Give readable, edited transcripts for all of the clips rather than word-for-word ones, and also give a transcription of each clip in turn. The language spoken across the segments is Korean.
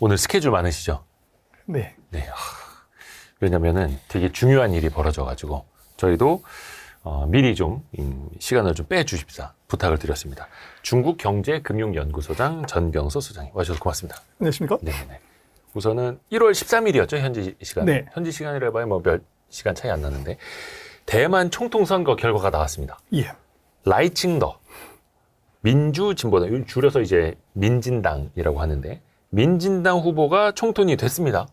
오늘 스케줄 많으시죠? 네. 네. 왜냐면은 되게 중요한 일이 벌어져가지고 저희도 미리 좀 시간을 좀 빼주십사 부탁을 드렸습니다. 중국경제금융연구소장 전병서 소장님 와주셔서 고맙습니다. 안녕하십니까? 네네. 우선은 1월 13일이었죠, 현지 시간. 네. 현지 시간이라 해봐야 뭐 몇 시간 차이 안 나는데 대만 총통선거 결과가 나왔습니다. 예. 라이칭더 민주진보당, 줄여서 이제 민진당이라고 하는데 민진당 후보가 총통이 됐습니다.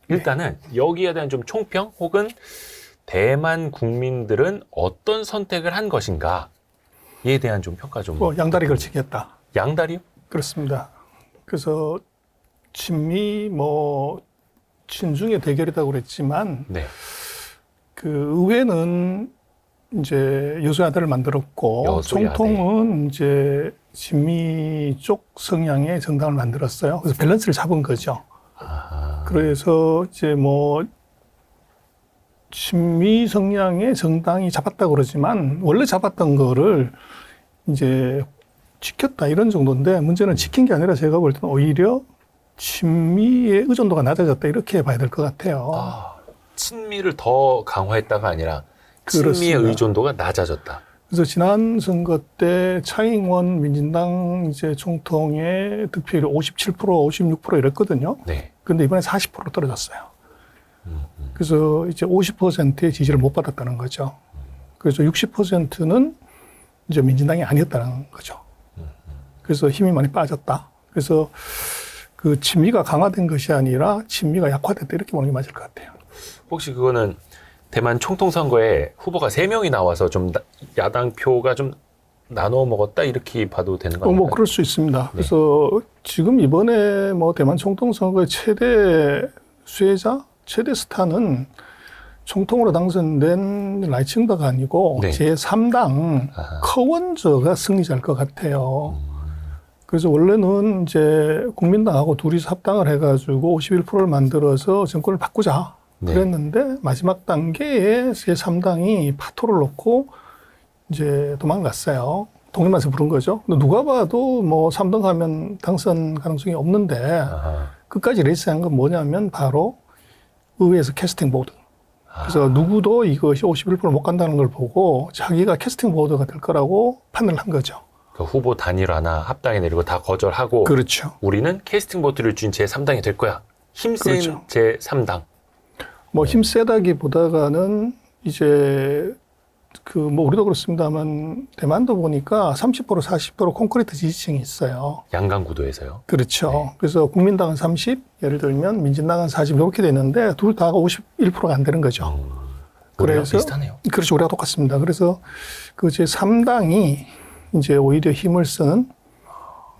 일단은 여기에 대한 좀 총평 혹은 대만 국민들은 어떤 선택을 한 것인가에 대한 좀 평가 좀. 양다리 걸치기 했다. 양다리요? 그렇습니다. 그래서 친미 친중의 대결이라고 그랬지만 네. 그 의회는 이제 여소야대를 만들었고 여소야대. 총통은 이제 친미 쪽 성향의 정당을 만들었어요. 그래서 밸런스를 잡은 거죠. 아하. 그래서 이제 친미 성향의 정당이 잡았다고 그러지만 원래 잡았던 거를 이제 지켰다 이런 정도인데 문제는 지킨 게 아니라 제가 볼 때는 오히려 친미의 의존도가 낮아졌다 이렇게 봐야 될 것 같아요. 친미를 더 강화했다가 아니라 친미의 그렇습니다. 의존도가 낮아졌다. 그래서 지난 선거 때 차잉원 민진당 이제 총통의 득표율이 57%, 56% 이랬거든요. 네. 근데 이번에 40% 떨어졌어요. 그래서 이제 50%의 지지를 못 받았다는 거죠. 그래서 60%는 이제 민진당이 아니었다는 거죠. 그래서 힘이 많이 빠졌다. 그래서 그 친미가 강화된 것이 아니라 친미가 약화됐다 이렇게 보는 게 맞을 것 같아요. 혹시 그거는 대만 총통 선거에 후보가 3명이 나와서 좀 야당 표가 좀 나눠 먹었다 이렇게 봐도 되는 거 아닌가요? 그럴 수 있습니다. 네. 그래서 지금 이번에 대만 총통 선거의 최대 수혜자, 최대 스타는 총통으로 당선된 라이칭더가 아니고 네. 제3당 커원저가 승리자일 것 같아요. 그래서 원래는 이제 국민당하고 둘이서 합당을 해가지고 51%를 만들어서 정권을 바꾸자. 네. 그랬는데 마지막 단계에 제3당이 파토를 놓고 이제 도망갔어요. 독립만세 부른 거죠. 근데 누가 봐도 3등 하면 당선 가능성이 없는데 아하. 끝까지 레이스한 건 뭐냐면 바로 의회에서 캐스팅 보드. 그래서 누구도 이것이 51% 못 간다는 걸 보고 자기가 캐스팅 보드가 될 거라고 판단을 한 거죠. 그 후보 단일화나 합당이 내리고 다 거절하고 그렇죠. 우리는 캐스팅 보트를 준 제3당이 될 거야. 힘센 그렇죠. 제3당. 힘 세다기보다가는 이제 우리도 그렇습니다만 대만도 보니까 30% 40% 콘크리트 지지층이 있어요. 양강 구도에서요. 그렇죠. 네. 그래서 국민당은 30, 예를 들면 민진당은 40 이렇게 되는데 둘 다가 51%가 안 되는 거죠. 우리랑 그래서 비슷하네요. 그렇죠. 우리가 똑같습니다. 그래서 그 제3당이 이제 오히려 힘을 쓰는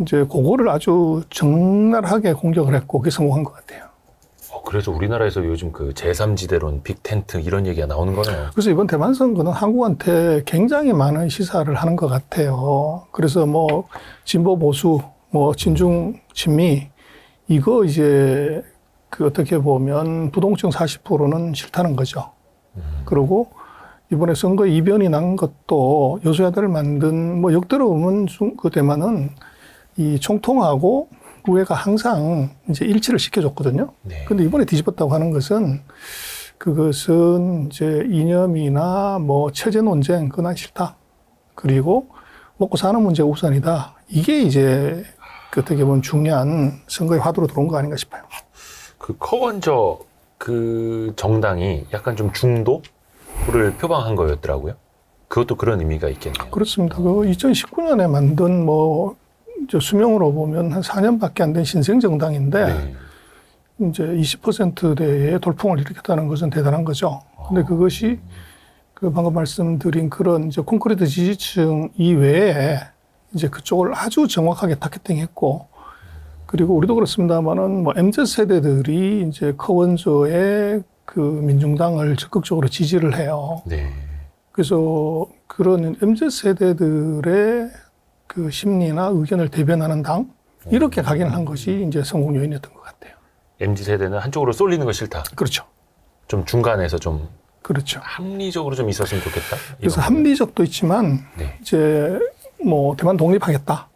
이제 그거를 아주 적나라하게 공격을 했고 그게 성공한 것 같아요. 그래서 우리나라에서 요즘 그 제3지대론, 빅텐트 이런 얘기가 나오는 거네요. 그래서 이번 대만 선거는 한국한테 굉장히 많은 시사를 하는 것 같아요. 그래서 진보 보수, 친중 친미 이거 이제 어떻게 보면 부동층 40%는 싫다는 거죠. 그리고 이번에 선거 이변이 난 것도 여소야대를 만든 역대로 보면 대만은 이 총통하고 의회가 항상 이제 일치를 시켜줬거든요. 네. 근데 이번에 뒤집었다고 하는 것은 그것은 이제 이념이나 체제 논쟁 그건 싫다. 그리고 먹고 사는 문제가 우선이다. 이게 이제 어떻게 보면 중요한 선거의 화두로 들어온 거 아닌가 싶어요. 그 커원저 그 정당이 약간 좀 중도를 표방한 거였더라고요. 그것도 그런 의미가 있겠네요. 그렇습니다. 2019년에 만든 수명으로 보면 한 4년밖에 안 된 신생정당인데 네. 이제 20%대의 돌풍을 일으켰다는 것은 대단한 거죠. 근데 그것이 방금 말씀드린 그런 이제 콘크리트 지지층 이외에 이제 그쪽을 아주 정확하게 타겟팅했고 그리고 우리도 그렇습니다만은 MZ 세대들이 이제 커원저의 그 민중당을 적극적으로 지지를 해요. 네. 그래서 그런 MZ 세대들의 그 심리나 의견을 대변하는 당 이렇게 각인을 한 것이 이제 성공 요인이었던 것 같아요. MZ세대는 한쪽으로 쏠리는 거 싫다. 그렇죠. 좀 중간에서 좀 그렇죠. 합리적으로 좀 있었으면 좋겠다. 그래서 합리적도 있지만 네. 이제 대만 독립하겠다.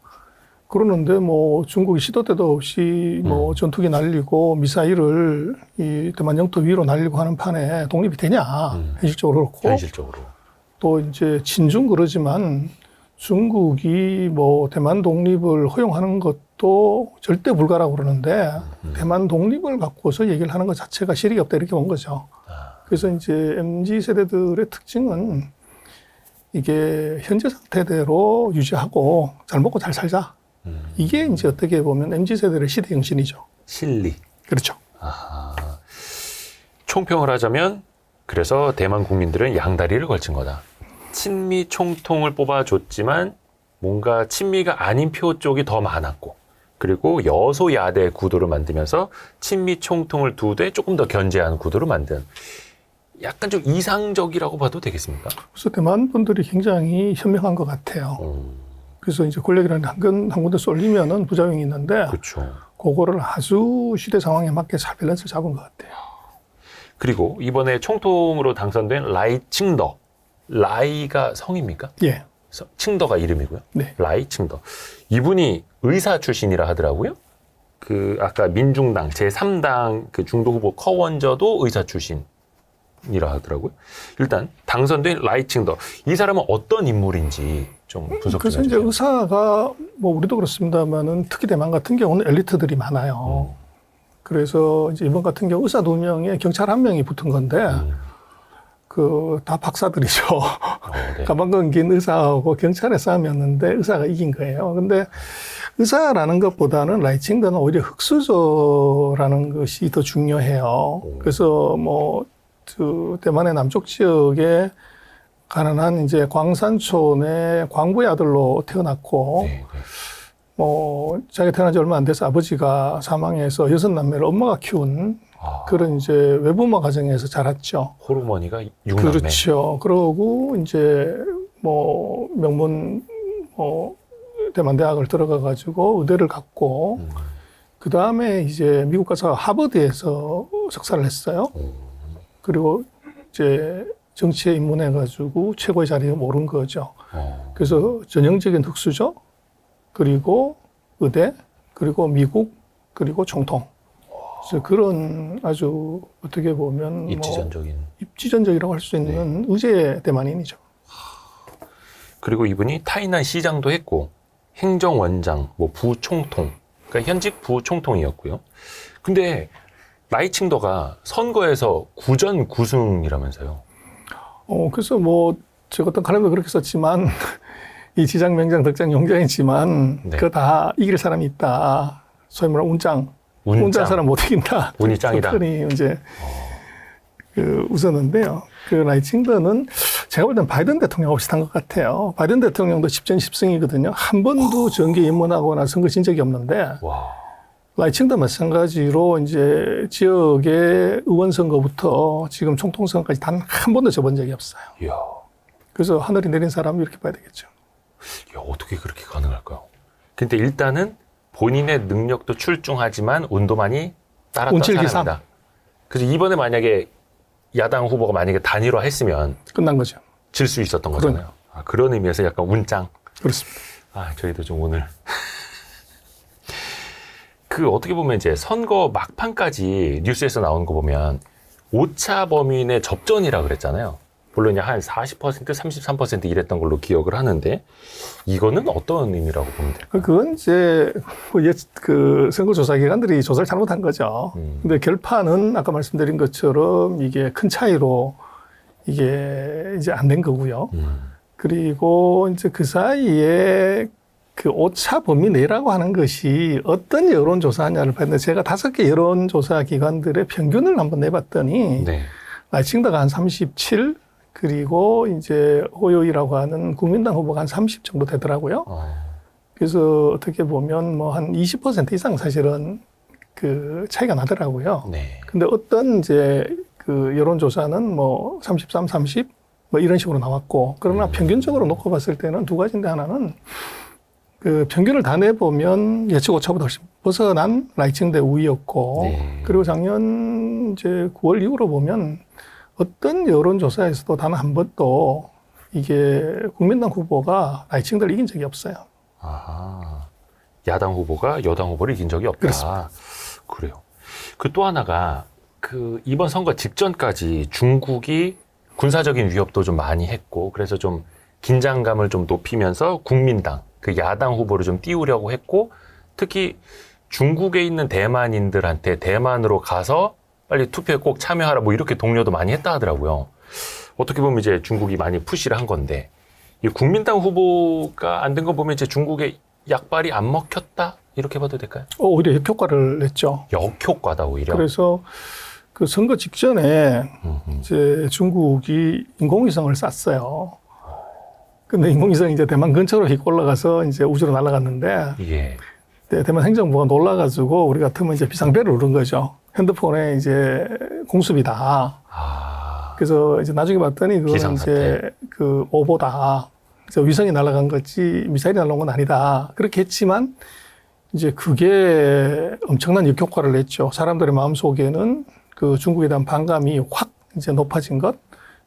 그러는데 뭐 중국이 시도 때도 없이 뭐 전투기 날리고 미사일을 이 대만 영토 위로 날리고 하는 판에 독립이 되냐 현실적으로 그렇고 현실적으로. 또 이제 친중 그러지만 중국이 뭐 대만 독립을 허용하는 것도 절대 불가라고 그러는데 대만 독립을 갖고서 얘기를 하는 것 자체가 실익이 없다 이렇게 본 거죠. 그래서 이제 MZ 세대들의 특징은 이게 현재 상태대로 유지하고 잘 먹고 잘 살자. 이게 이제 어떻게 보면 MZ 세대의 시대 정신이죠. 실리. 그렇죠. 아하. 총평을 하자면 그래서 대만 국민들은 양다리를 걸친 거다. 친미 총통을 뽑아줬지만 뭔가 친미가 아닌 표 쪽이 더 많았고 그리고 여소야대 구도를 만들면서 친미 총통을 두 대 조금 더 견제하는 구도를 만든 약간 좀 이상적이라고 봐도 되겠습니까? 그래서 대만 분들이 굉장히 현명한 것 같아요. 그래서 이제 권력이라는 한 군데 쏠리면은 부작용이 있는데 그렇죠. 그거를 아주 시대 상황에 맞게 잘 밸런스를 잡은 것 같아요. 그리고 이번에 총통으로 당선된 라이 칭더. 라이가 성입니까? 예. 칭더가 이름이고요. 네. 라이 칭더. 이분이 의사 출신이라 하더라고요. 그 아까 민중당 제3당 그 중도 후보 커원저도 의사 출신이라 하더라고요. 일단 당선된 라이 칭더. 이 사람은 어떤 인물인지 좀 분석 좀 그래서 이제 해주세요. 의사가 뭐 우리도 그렇습니다만은 특히 대만 같은 경우는 엘리트들이 많아요. 그래서 이제 이번 같은 경우 의사 2명에 경찰 1명이 붙은 건데 그 다 박사들이죠. 네. 가방끈 긴 의사하고 경찰의 싸움이었는데 의사가 이긴 거예요. 근데 의사라는 것보다는 라이칭더는 오히려 흑수저라는 것이 더 중요해요. 그래서 뭐 그 대만의 남쪽 지역에 가난한 이제 광산촌의 광부의 아들로 태어났고 네, 네. 뭐 자기가 태어난 지 얼마 안 돼서 아버지가 사망해서 6남매를 엄마가 키운 그런 이제 외부모 가정에서 자랐죠. 호르머니가 6남매. 그렇죠. 그러고 이제 뭐 명문 뭐 대만 대학을 들어가 가지고 의대를 갖고 그 다음에 이제 미국 가서 하버드에서 석사를 했어요. 그리고 이제 정치에 입문해 가지고 최고의 자리에 오른 거죠. 그래서 전형적인 흑수저 그리고 의대 그리고 미국 그리고 총통. 그래서 그런 아주 어떻게 보면 입지전적인. 뭐 입지전적이라고 할 수 있는 의제 대만인이죠. 그리고 이분이 타이난 시장도 했고 행정원장, 뭐 부총통, 그러니까 현직 부총통이었고요. 근데 라이칭더가 선거에서 9전 9승이라면서요. 그래서 뭐 저 어떤 칼럼도 그렇게 썼지만 이 지장, 명장, 덕장, 용장이지만 네. 그거 다 이길 사람이 있다. 소위 말하는 운장 사람 못 이긴다. 운이 짱이다. 흔히 이제 웃었는데요. 그 라이칭더는 제가 볼 땐 바이든 대통령하고 비슷한 것 같아요. 바이든 대통령도 10전 10승이거든요. 한 번도 정기에 입문하거나 선거 진 적이 없는데 와. 라이칭도 마찬가지로 이제 지역의 의원 선거부터 지금 총통 선거까지 단 한 번도 져본 적이 없어요. 이야. 그래서 하늘이 내린 사람 이렇게 봐야 되겠죠. 야, 어떻게 그렇게 가능할까요? 근데 일단은 본인의 능력도 출중하지만 운도 많이 따랐던 운칠기삼. 사람이다. 그래서 이번에 만약에 야당 후보가 만약에 단일화 했으면 끝난 거죠. 질 수 있었던 거잖아요. 그런 의미에서 약간 운짱. 그렇습니다. 저희도 좀 오늘 그 어떻게 보면 이제 선거 막판까지 뉴스에서 나오는 거 보면 오차 범인의 접전이라 그랬잖아요. 물론 이제 한 40%, 33% 이랬던 걸로 기억을 하는데 이거는 어떤 의미라고 보면 될까요? 그건 이제 그 선거조사 기관들이 조사를 잘못한 거죠. 근데 결판은 아까 말씀드린 것처럼 이게 큰 차이로 이게 이제 안 된 거고요. 그리고 이제 그 사이에 그 오차 범위 내라고 하는 것이 어떤 여론조사냐를 봤는데 제가 5개 여론조사 기관들의 평균을 한번 내봤더니 네. 라이칭더가 한 37, 그리고 이제 호요이라고 하는 국민당 후보가 한 30 정도 되더라고요. 그래서 어떻게 보면 뭐 한 20% 이상 사실은 그 차이가 나더라고요. 네. 근데 어떤 이제 그 여론조사는 뭐 33, 30 뭐 이런 식으로 나왔고 그러나 평균적으로 놓고 봤을 때는 두 가지인데 하나는 그 평균을 다 내보면 예측 오차보다 훨씬 벗어난 라이칭대 우위였고 네. 그리고 작년 이제 9월 이후로 보면 어떤 여론조사에서도 단 한 번도 이게 국민당 후보가 라이칭대를 이긴 적이 없어요. 아하. 야당 후보가 여당 후보를 이긴 적이 없다. 그렇습니다. 그래요. 그 또 하나가 그 이번 선거 직전까지 중국이 군사적인 위협도 좀 많이 했고 그래서 좀 긴장감을 좀 높이면서 국민당 그 야당 후보를 좀 띄우려고 했고 특히 중국에 있는 대만인들한테 대만으로 가서 빨리 투표에 꼭 참여하라 뭐 이렇게 독려도 많이 했다 하더라고요. 어떻게 보면 이제 중국이 많이 푸시를 한 건데 이 국민당 후보가 안 된 거 보면 이제 중국의 약발이 안 먹혔다 이렇게 봐도 될까요? 오히려 역효과를 냈죠. 역효과다 오히려. 그래서 그 선거 직전에 이제 중국이 인공위성을 쐈어요. 근데 인공위성이 이제 대만 근처로 휙 올라가서 이제 우주로 날아갔는데 예. 네, 대만 행정부가 놀라가지고 우리 같으면 이제 비상벨을 누른 거죠. 핸드폰에 이제 공습이다. 아. 그래서 이제 나중에 봤더니 그건 비상사태. 이제 그 오보다. 그래서 위성이 날아간 거지 미사일이 날아온 건 아니다. 그렇게 했지만 이제 그게 엄청난 역효과를 냈죠. 사람들의 마음속에는 그 중국에 대한 반감이 확 이제 높아진 것.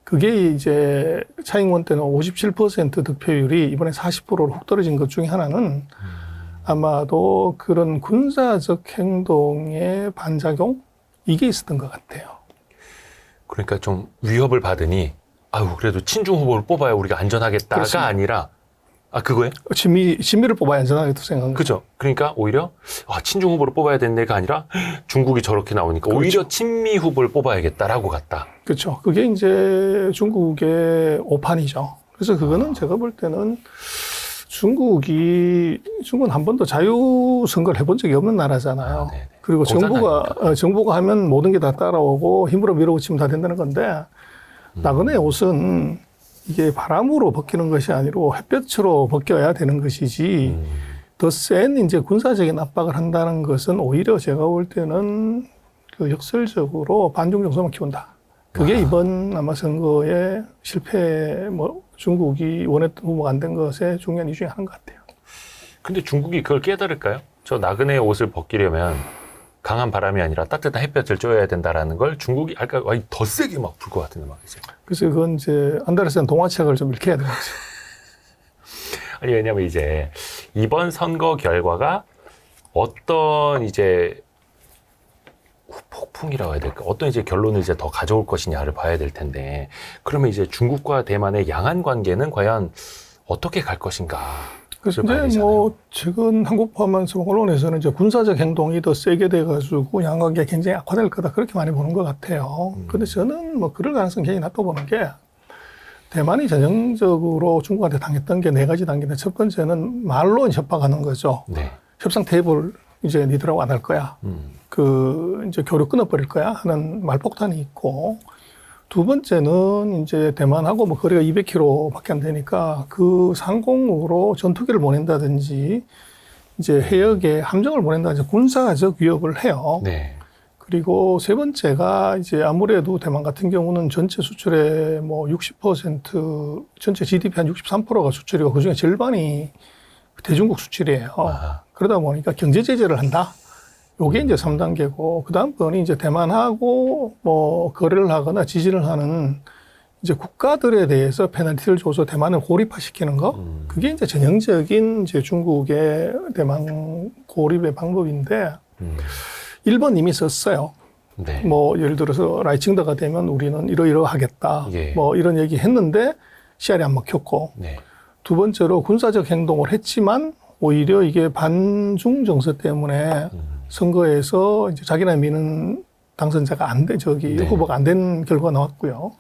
그게 이제 차잉원 때는 57% 득표율이 이번에 40%로 훅 떨어진 것 중에 하나는 아마도 그런 군사적 행동의 반작용? 이게 있었던 것 같아요. 그러니까 좀 위협을 받으니 아유 그래도 친중 후보를 뽑아야 우리가 안전하겠다가 그렇습니다. 아니라 아 그거예요? 친미를 뽑아야 안전하겠다 생각합니다. 그죠? 그러니까 오히려 친중 후보를 뽑아야 된다가 아니라 중국이 저렇게 나오니까 그렇죠. 오히려 친미 후보를 뽑아야겠다라고 갔다. 그렇죠. 그게 이제 중국의 오판이죠. 그래서 그거는 제가 볼 때는 중국은 한 번도 자유 선거를 해본 적이 없는 나라잖아요. 네네. 그리고 공산당입니다. 정부가 하면 모든 게 다 따라오고 힘으로 밀어붙이면 다 된다는 건데 나그네 옷은 이게 바람으로 벗기는 것이 아니고 햇볕으로 벗겨야 되는 것이지 더 센 이제 군사적인 압박을 한다는 것은 오히려 제가 볼 때는 그 역설적으로 반중 정서만 키운다. 그게 이번 아마 선거의 실패, 중국이 원했던 후보가 안 된 것의 중요한 이유 중에 하나인 것 같아요. 근데 중국이 그걸 깨달을까요? 저 나그네 옷을 벗기려면 강한 바람이 아니라 따뜻한 햇볕을 쬐어야 된다라는 걸 중국이 아까 더 세게 막 불 것 같은데 막 이제. 그래서 그건 이제 안데르센 동화책을 좀 읽혀야 되는 거죠. 아니 왜냐면 이제 이번 선거 결과가 어떤 이제 폭풍이라고 해야 될까? 어떤 이제 결론을 이제 더 가져올 것이냐를 봐야 될 텐데 그러면 이제 중국과 대만의 양안 관계는 과연 어떻게 갈 것인가? 그래서 이제 최근 한국 포함해서 언론에서는 이제 군사적 행동이 더 세게 돼가지고 양관계가 굉장히 악화될 거다 그렇게 많이 보는 것 같아요. 그런데 저는 그럴 가능성이 굉장히 낮다고 보는 게 대만이 전형적으로 중국한테 당했던 게 네 가지 단계인데 첫 번째는 말로 협박하는 거죠. 네. 협상 테이블 이제 니들하고 안 할 거야. 이제 교류 끊어버릴 거야 하는 말폭탄이 있고 두 번째는 이제 대만하고 거리가 200km밖에 안 되니까 그 상공으로 전투기를 보낸다든지 이제 해역에 함정을 보낸다든지 군사적 위협을 해요. 네. 그리고 세 번째가 이제 아무래도 대만 같은 경우는 전체 수출의 60% 전체 GDP 한 63%가 수출이고 그중에 절반이 대중국 수출이에요. 그러다 보니까 경제 제재를 한다. 요게 이제 3단계고, 그 다음번이 이제 대만하고 거래를 하거나 지지를 하는 이제 국가들에 대해서 페널티를 줘서 대만을 고립화시키는 거. 그게 이제 전형적인 이제 중국의 대만 고립의 방법인데, 1번 이미 썼어요. 네. 예를 들어서 라이칭더가 되면 우리는 이러이러하겠다. 예. 이런 얘기 했는데 씨알이 안 먹혔고. 네. 두 번째로 군사적 행동을 했지만 오히려 이게 반중 정서 때문에 선거에서 이제 자기네 미는 당선자가 네. 후보가 안 된 결과가 나왔고요.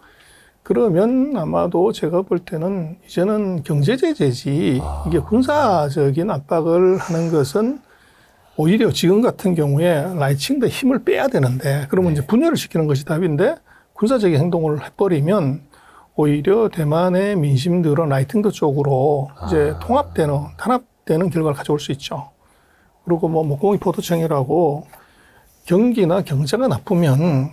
그러면 아마도 제가 볼 때는 이제는 경제 제재지 이게 군사적인 압박을 하는 것은 오히려 지금 같은 경우에 라이칭더 힘을 빼야 되는데 그러면 이제 분열을 시키는 것이 답인데 군사적인 행동을 해버리면 오히려 대만의 민심들은 라이팅더 쪽으로 이제 탄압되는 결과를 가져올 수 있죠. 그리고 목공이 포도청이라고 경기나 경제가 나쁘면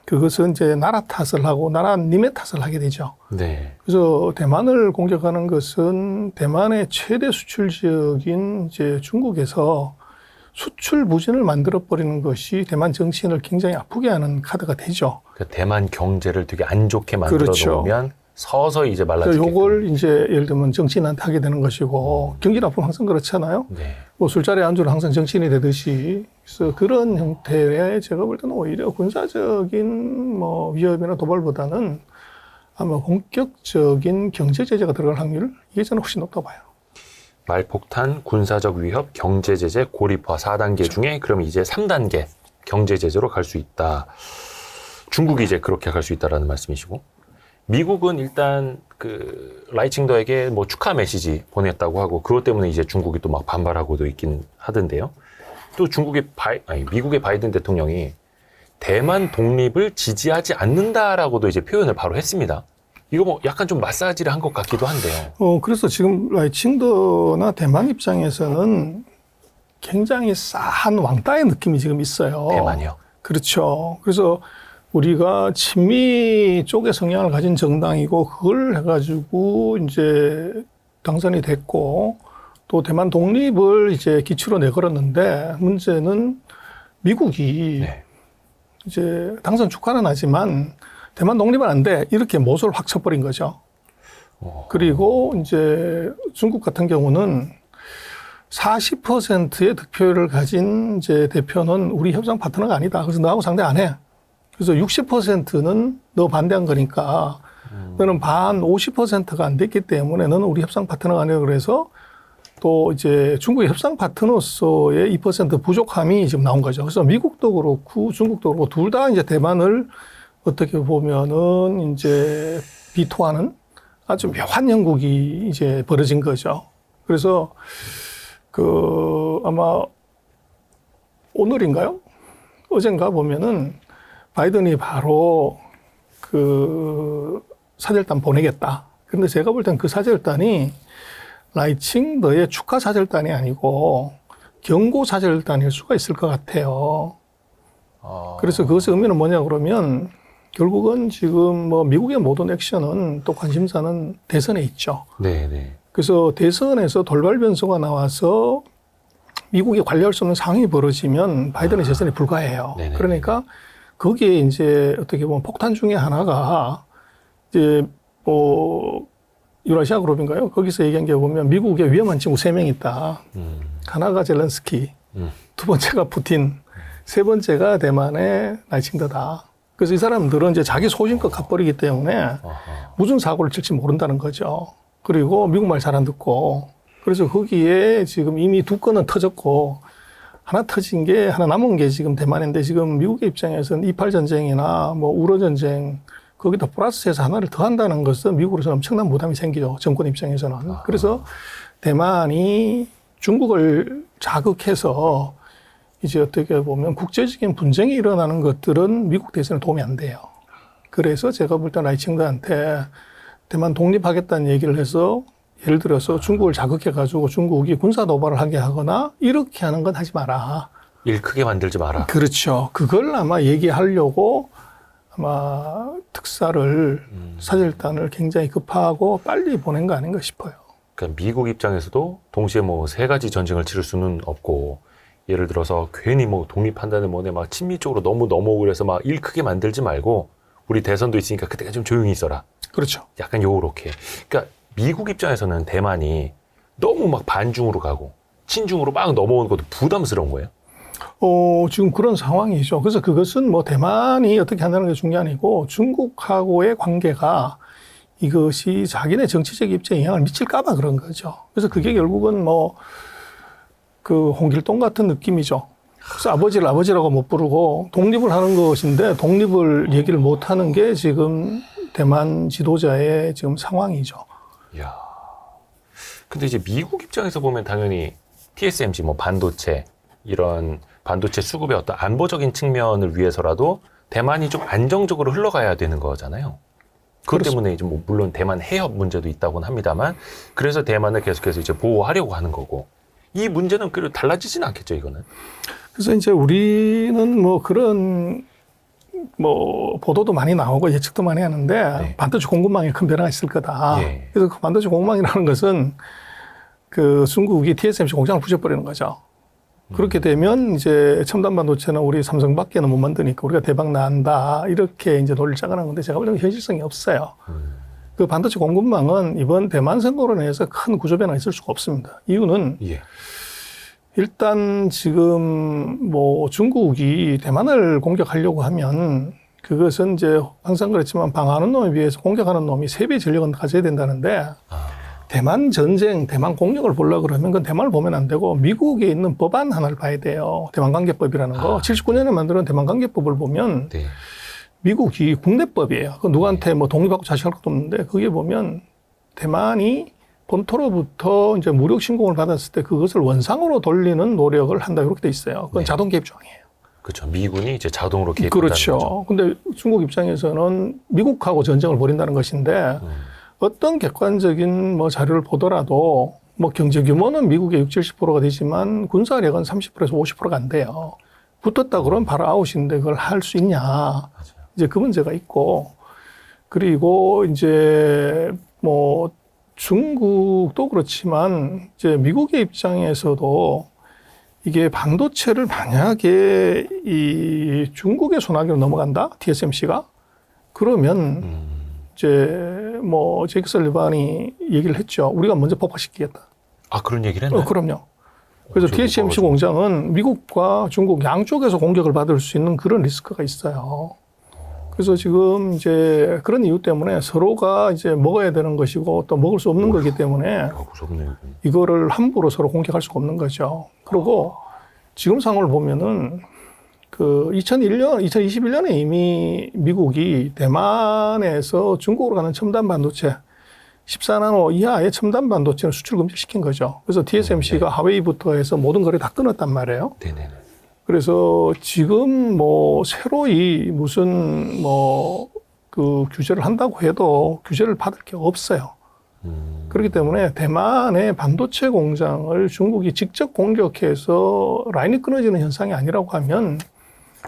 그것은 이제 나라 탓을 하고 나라님의 탓을 하게 되죠. 네. 그래서 대만을 공격하는 것은 대만의 최대 수출 지역인 이제 중국에서 수출 부진을 만들어버리는 것이 대만 정신을 굉장히 아프게 하는 카드가 되죠. 대만 경제를 되게 안 좋게 만들어 그렇죠. 놓으면 서서히 이제 그래서 말라지게. 요걸 이제 예를 들면 정치인한테 하게 되는 것이고 경기 나쁘면 항상 그렇잖아요. 네. 뭐 술자리 안주는 항상 정치인이 되듯이 그래서 그런 형태의 제가 볼 때는 오히려 군사적인 뭐 위협이나 도발보다는 아마 본격적인 경제 제재가 들어갈 확률 이게 저는 훨씬 높다고 봐요. 말폭탄, 군사적 위협, 경제 제재, 고립화 4단계 중에 그럼 이제 3단계 경제 제재로 갈 수 있다. 중국이 이제 그렇게 갈 수 있다라는 말씀이시고, 미국은 일단 그 라이칭더에게 뭐 축하 메시지 보냈다고 하고 그것 때문에 이제 중국이 또 막 반발하고도 있긴 하던데요. 또 미국의 바이든 대통령이 대만 독립을 지지하지 않는다라고도 이제 표현을 바로 했습니다. 이거 뭐 약간 좀 마사지를 한 것 같기도 한데요. 그래서 지금 라이칭더나 대만 입장에서는 굉장히 싸한 왕따의 느낌이 지금 있어요. 대만이요. 그렇죠. 그래서 우리가 친미 쪽의 성향을 가진 정당이고 그걸 해가지고 이제 당선이 됐고 또 대만 독립을 이제 기치로 내걸었는데 문제는 미국이 네. 이제 당선 축하는 하지만 대만 독립은 안 돼. 이렇게 모소를 확 쳐버린 거죠. 그리고 이제 중국 같은 경우는 40%의 득표율을 가진 이제 대표는 우리 협상 파트너가 아니다. 그래서 너하고 상대 안 해. 그래서 60%는 너 반대한 거니까 너는 반 50%가 안 됐기 때문에 너는 우리 협상 파트너가 아니라 그래서 또 이제 중국의 협상 파트너로서의 2% 부족함이 지금 나온 거죠. 그래서 미국도 그렇고 중국도 그렇고 둘 다 이제 대만을 어떻게 보면은 이제 비토하는 아주 묘한 형국이 이제 벌어진 거죠. 그래서 아마 오늘인가요? 어젠가 보면은 바이든이 바로 사절단 보내겠다. 그런데 제가 볼 땐 그 사절단이 라이칭더의 축하 사절단이 아니고 경고 사절단일 수가 있을 것 같아요. 그래서 그것의 의미는 뭐냐 그러면 결국은 지금 뭐 미국의 모든 액션은 또 관심사는 대선에 있죠. 네. 그래서 대선에서 돌발 변수가 나와서 미국이 관리할 수 없는 상황이 벌어지면 바이든의 재선이 불가해요. 네네. 그러니까 거기에 이제 어떻게 보면 폭탄 중에 하나가 이제 뭐 유라시아 그룹인가요? 거기서 얘기한 게 보면 미국에 위험한 친구 3명 있다. 하나가 젤렌스키, 두 번째가 푸틴, 세 번째가 대만의 라이칭더다. 그래서 이 사람들은 이제 자기 소신껏 가버리기 때문에 무슨 사고를 칠지 모른다는 거죠. 그리고 미국말 잘 안 듣고. 그래서 거기에 지금 이미 2건은 터졌고 하나 터진 게 하나 남은 게 지금 대만인데 지금 미국의 입장에서는 이팔 전쟁이나 뭐 우러 전쟁 거기다 플러스해서 하나를 더 한다는 것은 미국으로서는 엄청난 부담이 생기죠. 정권 입장에서는. 그래서 대만이 중국을 자극해서 이제 어떻게 보면 국제적인 분쟁이 일어나는 것들은 미국 대선에 도움이 안 돼요. 그래서 제가 볼 때 라이칭더한테 대만 독립하겠다는 얘기를 해서 예를 들어서 중국을 자극해가지고 중국이 군사 도발을 하게 하거나 이렇게 하는 건 하지 마라. 일 크게 만들지 마라. 그렇죠. 그걸 아마 얘기하려고 아마 특사를 사절단을 굉장히 급하고 빨리 보낸 거 아닌가 싶어요. 그러니까 미국 입장에서도 동시에 뭐 3가지 전쟁을 치를 수는 없고 예를 들어서 괜히 뭐 독립한다는 뭐네 막 친미 쪽으로 너무 넘어오고 그래서 막 일 크게 만들지 말고 우리 대선도 있으니까 그때가 좀 조용히 있어라. 그렇죠. 약간 요렇게. 그러니까 미국 입장에서는 대만이 너무 막 반중으로 가고 친중으로 막 넘어오는 것도 부담스러운 거예요. 지금 그런 상황이죠. 그래서 그것은 뭐 대만이 어떻게 한다는 게 중요하고 중국하고의 관계가 이것이 자기네 정치적 입장에 영향을 미칠까봐 그런 거죠. 그래서 그게 결국은 뭐 그 홍길동 같은 느낌이죠. 그래서 아버지를 아버지라고 못 부르고 독립을 하는 것인데 독립을 얘기를 못 하는 게 지금 대만 지도자의 지금 상황이죠. 이야. 근데 이제 미국 입장에서 보면 당연히 TSMC 뭐 반도체 이런 반도체 수급의 어떤 안보적인 측면을 위해서라도 대만이 좀 안정적으로 흘러가야 되는 거잖아요. 그것 때문에 이제 뭐 물론 대만 해협 문제도 있다고는 합니다만 그래서 대만을 계속해서 이제 보호하려고 하는 거고 이 문제는 그래도 달라지지는 않겠죠, 이거는. 그래서 이제 우리는 뭐 그런 뭐 보도도 많이 나오고 예측도 많이 하는데 네. 반도체 공급망에 큰 변화가 있을 거다. 예. 그래서 그 반도체 공급망이라는 것은 그 중국이 TSMC 공장을 부셔버리는 거죠. 그렇게 되면 이제 첨단 반도체는 우리 삼성밖에는 못 만드니까 우리가 대박 난다. 이렇게 이제 논리를 짜가는 건데 제가 볼 때는 현실성이 없어요. 그 반도체 공급망은 이번 대만 선거로 인해서 큰 구조 변화가 있을 수가 없습니다. 이유는 예. 일단 지금 뭐 중국이 대만을 공격하려고 하면 그것은 이제 항상 그랬지만 방어하는 놈에 비해서 공격하는 놈이 3배 전력은 가져야 된다는데 대만 전쟁, 대만 공격을 보려고 그러면 그건 대만을 보면 안 되고 미국에 있는 법안 하나를 봐야 돼요. 대만관계법이라는 거. 79년에 만든 대만관계법을 보면 네. 미국이 국내법이에요. 그 누구한테 뭐 동의받고 자시할 것도 없는데 거기에 보면 대만이 본토로부터 이제 무력 침공을 받았을 때 그것을 원상으로 돌리는 노력을 한다 이렇게 돼 있어요. 그건 네. 자동 개입 조항이에요. 그렇죠. 미군이 이제 자동으로 개입한다는 그렇죠. 거죠. 근데 중국 입장에서는 미국하고 전쟁을 벌인다는 것인데 어떤 객관적인 뭐 자료를 보더라도 뭐 경제 규모는 미국의 60, 70%가 되지만 군사력은 30%에서 50%가 안 돼요. 붙었다 그러면 바로 아웃인데 그걸 할 수 있냐. 맞아요. 이제 그 문제가 있고 그리고 이제 뭐 중국도 그렇지만 이제 미국의 입장에서도 이게 반도체를 만약에 이 중국의 손아귀로 넘어간다? TSMC가? 그러면 이제 뭐 제이크 설리반이 얘기를 했죠. 우리가 먼저 폭파시키겠다. 아, 그런 얘기를 했나요? 그럼요. 그래서 TSMC 공장은 미국과 중국 양쪽에서 공격을 받을 수 있는 그런 리스크가 있어요. 그래서 지금 이제 그런 이유 때문에 서로가 이제 먹어야 되는 것이고 또 먹을 수 없는 거기 때문에 아, 무섭네요. 이거를 함부로 서로 공격할 수가 없는 거죠. 그리고 지금 상황을 보면은 그 2021년에 이미 미국이 대만에서 중국으로 가는 첨단 반도체 14나노 이하의 첨단 반도체를 수출 금지시킨 거죠. 그래서 TSMC가 하웨이부터 해서 모든 거래 다 끊었단 말이에요. 네네. 그래서 지금 뭐 새로이 무슨 뭐 그 규제를 한다고 해도 규제를 받을 게 없어요. 그렇기 때문에 대만의 반도체 공장을 중국이 직접 공격해서 라인이 끊어지는 현상이 아니라고 하면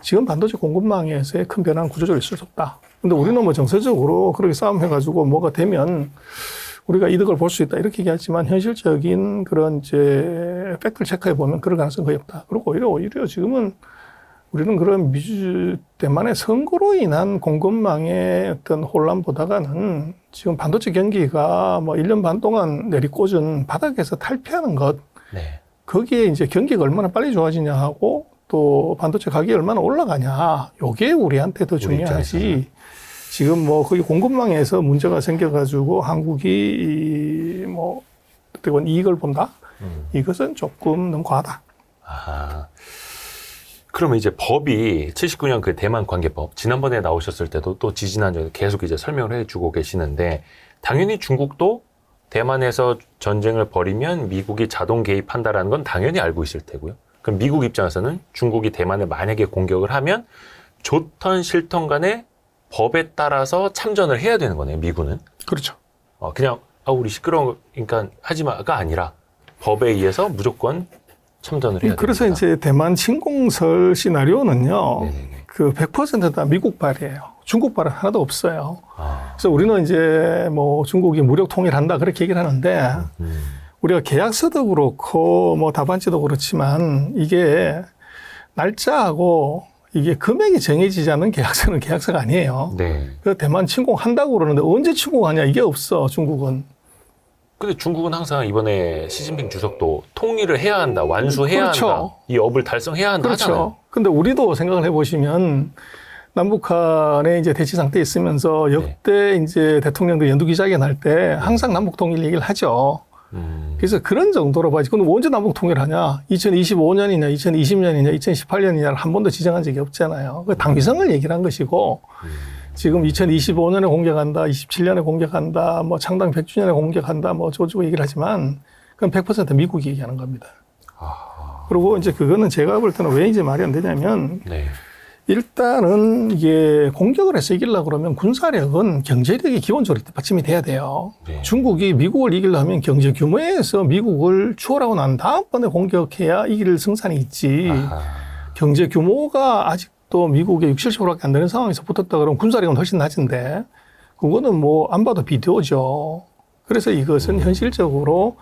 지금 반도체 공급망에서의 큰 변화는 구조적으로 있을 수 없다. 근데 우리는 뭐 정세적으로 그렇게 싸움해가지고 뭐가 되면 우리가 이득을 볼 수 있다 이렇게 얘기하지만 현실적인 그런 이제 팩트를 체크해 보면 그럴 가능성이 거의 없다. 그리고 오히려 지금은 우리는 그런 대만의 선거로 인한 공급망의 어떤 혼란보다는 지금 반도체 경기가 뭐 1년 반 동안 내리꽂은 바닥에서 탈피하는 것, 네. 거기에 이제 경기가 얼마나 빨리 좋아지냐 하고 또 반도체 가격이 얼마나 올라가냐, 요게 우리한테 더 중요하지. 지금 뭐 거기 공급망에서 문제가 생겨가지고 한국이 뭐 어떻게 이익을 본다? 이것은 조금 너무 과하다. 아. 그러면 이제 법이 79년 그 대만 관계법 지난번에 나오셨을 때도 또 지지난주에 계속 이제 설명을 해주고 계시는데 당연히 중국도 대만에서 전쟁을 벌이면 미국이 자동 개입한다라는 건 당연히 알고 있을 테고요. 그럼 미국 입장에서는 중국이 대만을 만약에 공격을 하면 좋던 싫던 간에 법에 따라서 참전을 해야 되는 거네요. 미군은. 그렇죠. 그냥 우리 시끄러우니까 하지마가 아니라 법에 의해서 무조건 참전을 해야 됩니다. 그래서 이제 대만 침공설 시나리오는요, 네네네. 그 100% 다 미국발이에요. 중국발은 하나도 없어요. 그래서 우리는 이제 뭐 중국이 무력 통일한다 그렇게 얘기를 하는데 우리가 계약서도 그렇고 뭐 답안지도 그렇지만 이게 날짜하고 이게 금액이 정해지지 않은 계약서는 계약서가 아니에요. 네. 그래서 대만 침공한다고 그러는데 언제 침공하냐 이게 없어 중국은. 근데 중국은 항상 이번에 시진핑 주석도 통일을 해야 한다, 완수해야 그렇죠. 한다, 이 업을 달성해야 한다 그렇죠. 하잖아요. 근데 우리도 생각을 해보시면 남북한의 이제 대치 상태에 있으면서 역대 이제 대통령들 연두기자회견 할 때 항상 남북 통일 얘기를 하죠. 그래서 그런 정도로 봐야지. 그럼 언제 남북 통일하냐? 2025년이냐, 2020년이냐, 2018년이냐를 한 번도 지정한 적이 없잖아요. 그 당위성을 얘기를 한 것이고 지금 2025년에 공격한다, 27년에 공격한다, 뭐 창당 100주년에 공격한다, 뭐 저쩌고 얘기를 하지만 그건 100% 미국이 얘기하는 겁니다. 그리고 이제 그거는 제가 볼 때는 왜 이제 말이 안 되냐면 네. 일단은 이게 공격을 해서 이기려고 그러면 군사력은 경제력이 기본적으로 받침이 돼야 돼요. 네. 중국이 미국을 이기려면 경제 규모에서 미국을 추월하고 난 다음번에 공격해야 이길 승산이 있지. 경제 규모가 아직도 미국의 60, 70%밖에 안 되는 상황에서 붙었다 그러면 군사력은 훨씬 낮은데 그거는 뭐 안 봐도 비디오죠. 그래서 이것은 현실적으로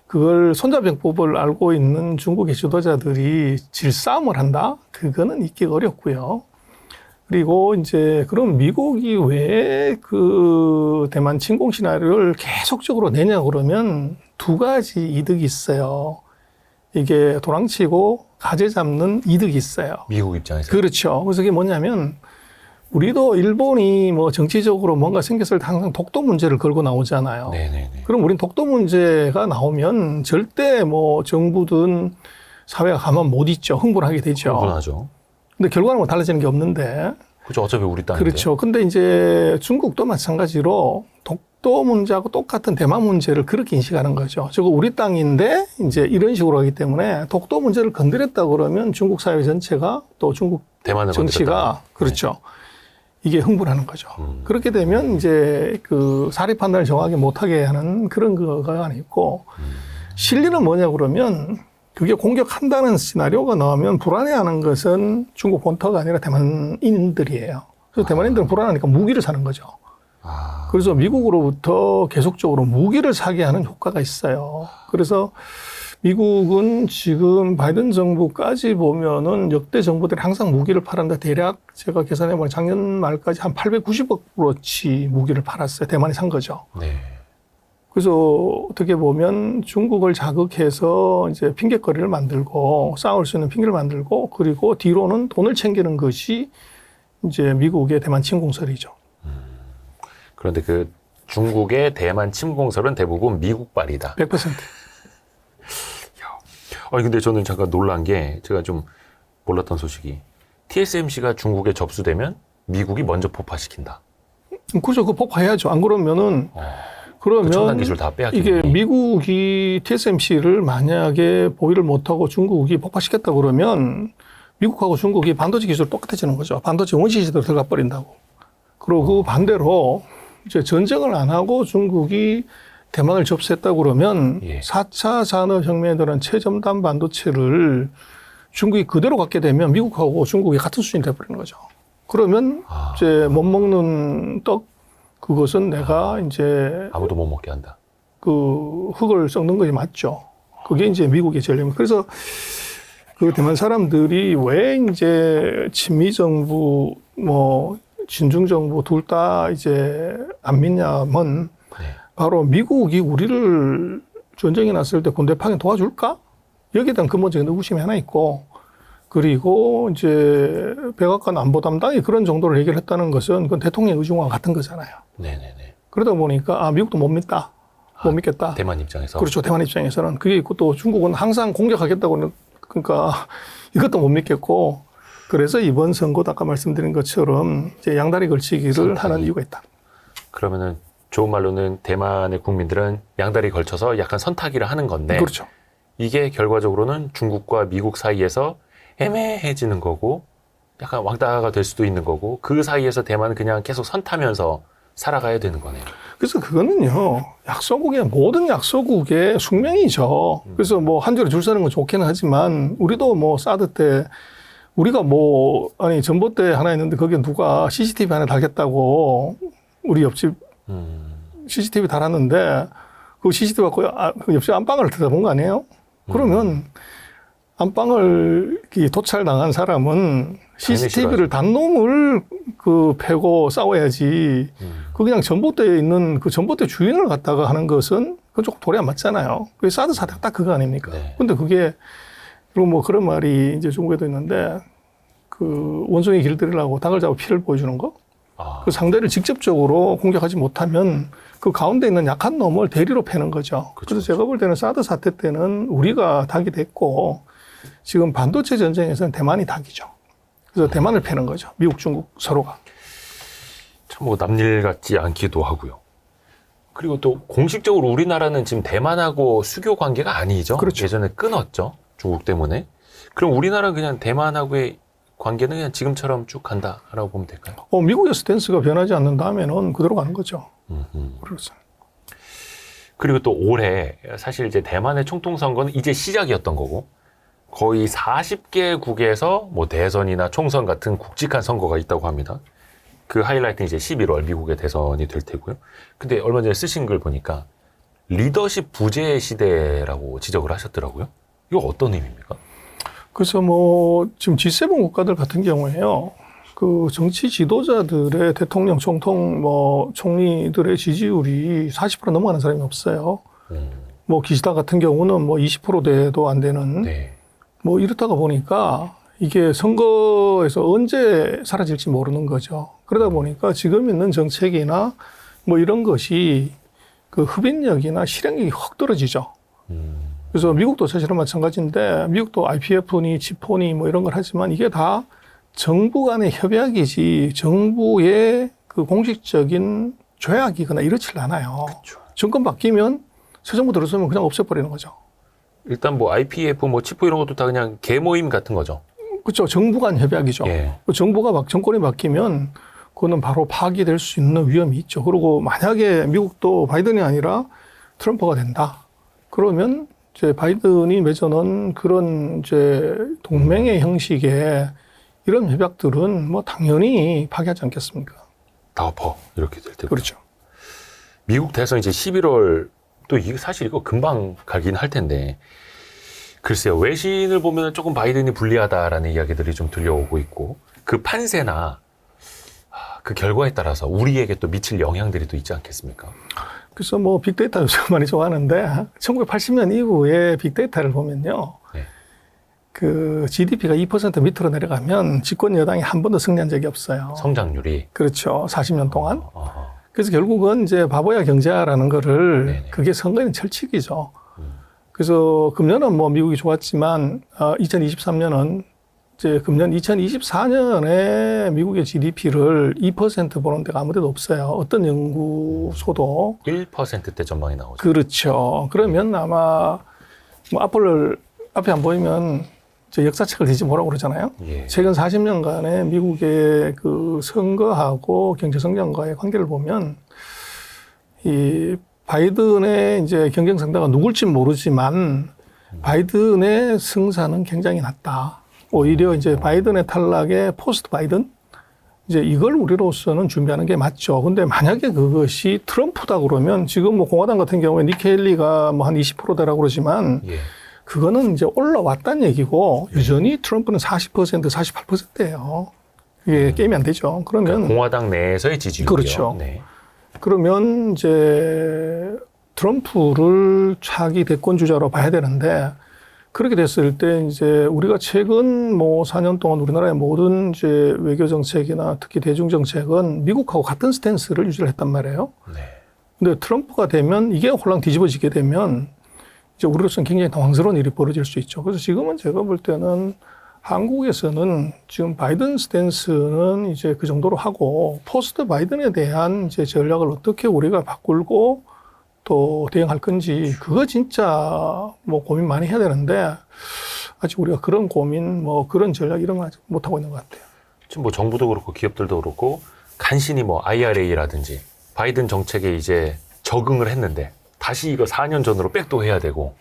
그걸 손자병법을 알고 있는 중국의 지도자들이 질싸움을 한다? 그거는 있기 어렵고요. 그리고 이제 그럼 미국이 왜 그 대만 침공 시나리오를 계속적으로 내냐 그러면 두 가지 이득이 있어요. 이게 도랑치고 가재 잡는 이득이 있어요. 미국 입장에서. 그렇죠. 그래서 그게 뭐냐면 우리도 일본이 뭐 정치적으로 뭔가 생겼을 때 항상 독도 문제를 걸고 나오잖아요. 네네네. 그럼 우린 독도 문제가 나오면 절대 뭐 정부든 사회가 가만 못 있죠. 흥분하게 되죠. 흥분하죠. 근데 결과는 뭐 달라지는 게 없는데. 그렇죠. 어차피 우리 땅인데. 그렇죠. 근데 이제 중국도 마찬가지로 독도 문제하고 똑같은 대만 문제를 그렇게 인식하는 거죠. 저거 우리 땅인데 이제 이런 식으로 하기 때문에 독도 문제를 건드렸다 그러면 중국 사회 전체가 또 중국 대만을 정치가 건드렸다. 그렇죠. 이게 흥분하는 거죠. 그렇게 되면 이제 그 사리 판단을 정확하게 못하게 하는 그런 거가 하나 있고 실리는 뭐냐 그러면 그게 공격한다는 시나리오가 나오면 불안해하는 것은 중국 본토가 아니라 대만인들이에요. 그래서 대만인들은 불안하니까 무기를 사는 거죠. 그래서 미국으로부터 계속적으로 무기를 사게 하는 효과가 있어요. 그래서 미국은 지금 바이든 정부까지 보면은 역대 정부들이 항상 무기를 팔았는데 대략 제가 계산해보면 작년 말까지 한 890억으로치 무기를 팔았어요. 대만이 산 거죠. 네. 그래서 어떻게 보면 중국을 자극해서 이제 핑계거리를 만들고 싸울 수 있는 핑계를 만들고 그리고 뒤로는 돈을 챙기는 것이 이제 미국의 대만 침공설이죠. 그런데 그 중국의 대만 침공설은 대부분 미국발이다. 100%. 아니 근데 저는 잠깐 놀란 게 제가 좀 몰랐던 소식이 TSMC가 중국에 접수되면 미국이 먼저 폭파시킨다. 그죠. 그거 폭파해야죠. 안 그러면은 그러면 그 첨단 기술 다 빼앗기는 이게 미국이 TSMC를 만약에 보유를 못하고 중국이 폭파시켰다 그러면 미국하고 중국이 반도체 기술 똑같아지는 거죠. 반도체 원시 시대로 들어가 버린다고. 그리고 반대로 이제 전쟁을 안 하고 중국이 대만을 접수했다 그러면 4차 산업혁명에 들어간 최첨단 반도체를 중국이 그대로 갖게 되면 미국하고 중국이 같은 수준이 돼버리는 거죠. 그러면 이제 못 먹는 떡 그것은 내가 이제 아무도 못 먹게 한다. 그 흙을 썩는 것이 맞죠. 그게 이제 미국의 전략입니다. 그래서 그 대만 사람들이 왜 이제 친미 정부 뭐 진중 정부 둘 다 이제 안 믿냐면 바로 미국이 우리를 전쟁이 났을 때 군대 파견 도와줄까? 여기에 대한 근본적인 의구심이 하나 있고 그리고 이제 백악관 안보 담당이 그런 정도로 얘기를 했다는 것은 그건 대통령 의중과 같은 거잖아요. 네네네. 그러다 보니까 미국도 못 믿다. 못 믿겠다. 대만 입장에서. 그렇죠. 대만 입장에서는. 그게 있고 또 중국은 항상 공격하겠다고 그러니까 이것도 못 믿겠고 그래서 이번 선거도 아까 말씀드린 것처럼 이제 양다리 걸치기를 하는 이유가 있다. 그러면은 좋은 말로는 대만의 국민들은 양다리 걸쳐서 약간 선타기를 하는 건데 그렇죠. 이게 결과적으로는 중국과 미국 사이에서 애매해지는 거고 약간 왕따가 될 수도 있는 거고 그 사이에서 대만은 그냥 계속 선타면서 살아가야 되는 거네요. 그래서 그거는요, 약소국의 모든 약소국의 숙명이죠. 그래서 뭐 한 줄에 줄 서는 건 좋기는 하지만 우리도 뭐 사드 때 우리가 뭐 아니 전봇대 하나 있는데 거기에 누가 CCTV 하나 달겠다고 우리 옆집 CCTV 달았는데 그 CCTV 갖고 그 옆집 안방을 들여다본 거 아니에요? 그러면 안방을 도찰당한 사람은 CCTV를 단놈을 그 패고 싸워야지. 그 그냥 전봇대에 있는 그 전봇대 주인을 갖다가 하는 것은 그건 조금 도리 안 맞잖아요. 그 사드 사태가 딱 그거 아닙니까? 네. 근데 그게 그리고 뭐 그런 말이 이제 중국에도 있는데 그 원숭이 길들이려고 닭을 잡아 피를 보여주는 거. 그 상대를 직접적으로 공격하지 못하면 그 가운데 있는 약한 놈을 대리로 패는 거죠. 그래서 제가 볼 때는 사드 사태 때는 우리가 닭이 됐고 지금 반도체 전쟁에서는 대만이 닭이죠. 그래서 대만을 패는 거죠. 미국, 중국 서로가. 참 뭐 남일 같지 않기도 하고요. 그리고 또 공식적으로 우리나라는 지금 대만하고 수교 관계가 아니죠. 그렇죠. 예전에 끊었죠. 중국 때문에. 그럼 우리나라는 그냥 대만하고의 관계는 그냥 지금처럼 쭉 간다라고 보면 될까요? 미국의 스탠스가 변하지 않는 다음에는 그대로 가는 거죠. 그렇죠. 그리고 또 올해 사실 이제 대만의 총통선거는 이제 시작이었던 거고 거의 40개국에서 뭐 대선이나 총선 같은 굵직한 선거가 있다고 합니다. 그 하이라이트는 이제 11월 미국의 대선이 될 테고요. 근데 얼마 전에 쓰신 글 보니까 리더십 부재 시대라고 지적을 하셨더라고요. 이거 어떤 의미입니까? 그래서 뭐 지금 G7 국가들 같은 경우에요. 그 정치 지도자들의 대통령, 총통, 뭐 총리들의 지지율이 40% 넘어가는 사람이 없어요. 뭐 기시다 같은 경우는 뭐 20%대도 안 되는 네. 뭐 이렇다가 보니까 이게 선거에서 언제 사라질지 모르는 거죠. 그러다 보니까 지금 있는 정책이나 뭐 이런 것이 그 흡인력이나 실행력이 확 떨어지죠. 그래서 미국도 사실은 마찬가지인데 미국도 IPF니 치포니 뭐 이런 걸 하지만 이게 다 정부 간의 협약이지 정부의 그 공식적인 조약이거나 이렇지 않아요. 그렇죠. 정권 바뀌면 새 정부 들어서면 그냥 없애버리는 거죠. 일단 뭐 IPF, 뭐 치포 이런 것도 다 그냥 계모임 같은 거죠. 그렇죠. 정부 간 협약이죠. 예. 정부가 정권이 바뀌면 그거는 바로 파기될 수 있는 위험이 있죠. 그리고 만약에 미국도 바이든이 아니라 트럼프가 된다. 그러면 이제 바이든이 맺어놓은 그런 이제 동맹의 형식의 이런 협약들은 뭐 당연히 파기하지 않겠습니까? 다 엎어. 이렇게 될 테고. 그렇죠. 미국 대선 이제 11월 또 이거 사실 이거 금방 가긴 할 텐데 글쎄요. 외신을 보면 조금 바이든이 불리하다라는 이야기들이 좀 들려오고 있고 그 판세나 그 결과에 따라서 우리에게 또 미칠 영향들이 또 있지 않겠습니까? 그래서 뭐 빅데이터 요즘 많이 좋아하는데 1980년 이후에 빅데이터를 보면요. 네. 그 GDP가 2% 밑으로 내려가면 집권 여당이 한 번도 승리한 적이 없어요. 성장률이. 그렇죠. 40년 동안. 어허. 그래서 결국은 이제 바보야 경제라는 거를 네네. 그게 선거에는 철칙이죠. 그래서 금년은 뭐 미국이 좋았지만 2023년은 이제 금년 2024년에 미국의 GDP를 2% 보는 데가 아무 데도 없어요. 어떤 연구소도. 1%대 전망이 나오죠. 그렇죠. 그러면 아마 뭐 앞에 안 보이면 저 역사책을 뒤집어보라고 그러잖아요. 예. 최근 40년간의 미국의 그 선거하고 경제 성장과의 관계를 보면 이 바이든의 이제 경쟁 상대가 누굴지 모르지만 바이든의 승산은 굉장히 낮다. 오히려 이제 바이든의 탈락에 포스트 바이든 이제 이걸 우리로서는 준비하는 게 맞죠. 근데 만약에 그것이 트럼프다 그러면 지금 뭐 공화당 같은 경우에 니키 헬리가 뭐 한 20%대라고 그러지만 예. 그거는 이제 올라왔다는 얘기고 여전히 트럼프는 40%, 48%예요. 이게 게임이 안 되죠. 그러면 공화당 내에서의 지지율이요. 그렇죠. 네. 그러면 이제 트럼프를 차기 대권 주자로 봐야 되는데 그렇게 됐을 때 이제 우리가 최근 뭐 4년 동안 우리나라의 모든 이제 외교 정책이나 특히 대중 정책은 미국하고 같은 스탠스를 유지를 했단 말이에요. 네. 근데 트럼프가 되면 이게 홀랑 뒤집어지게 되면 이제 우리로서는 굉장히 당황스러운 일이 벌어질 수 있죠. 그래서 지금은 제가 볼 때는 한국에서는 지금 바이든 스탠스는 이제 그 정도로 하고 포스트 바이든에 대한 이제 전략을 어떻게 우리가 바꾸고 또 대응할 건지 그거 진짜 뭐 고민 많이 해야 되는데 아직 우리가 그런 고민 뭐 그런 전략 이런 거 아직 못 하고 있는 것 같아요. 지금 뭐 정부도 그렇고 기업들도 그렇고 간신히 뭐 IRA라든지 바이든 정책에 이제 적응을 했는데 다시 이거 4년 전으로 백도 해야 되고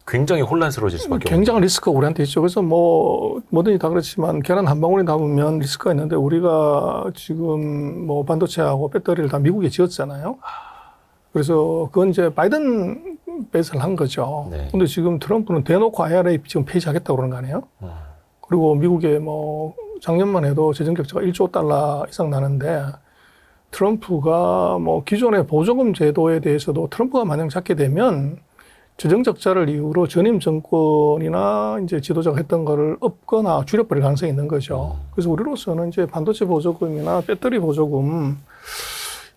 굉장히 혼란스러워질 수밖에 없는. 굉장한 리스크가 우리한테 있죠. 그래서 뭐 뭐든지 다 그렇지만 계란 한 방울이 남으면 리스크가 있는데 우리가 지금 뭐 반도체하고 배터리를 다 미국에 지었잖아요. 그래서 그건 이제 바이든 베이스를 한 거죠. 네. 근데 지금 트럼프는 대놓고 IRA 지금 폐지하겠다고 그러는 거 아니에요? 그리고 미국에 뭐 작년만 해도 재정 적자가 1조 달러 이상 나는데 트럼프가 뭐 기존의 보조금 제도에 대해서도 트럼프가 만약 잡게 되면 재정 적자를 이유로 전임 정권이나 이제 지도자가 했던 거를 엎거나 줄여버릴 가능성이 있는 거죠. 그래서 우리로서는 이제 반도체 보조금이나 배터리 보조금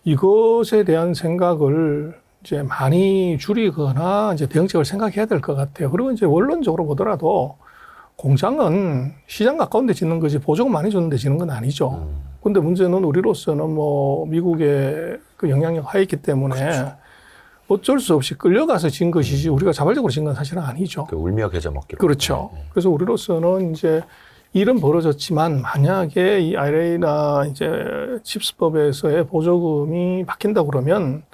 이것에 대한 생각을 이제 많이 줄이거나 이제 대응책을 생각해야 될 것 같아요. 그리고 이제 원론적으로 보더라도 공장은 시장 가까운 데 짓는 거지 보조금 많이 주는 데 짓는 건 아니죠. 근데 문제는 우리로서는 뭐 미국의 그 영향력 하에 있기 때문에 그렇죠. 어쩔 수 없이 끌려가서 진 것이지 우리가 자발적으로 진 건 사실은 아니죠. 그 울며 겨자 먹기로. 그렇죠. 그래서 우리로서는 이제 일은 벌어졌지만 만약에 이 IRA나 이제 칩스법에서의 보조금이 바뀐다 그러면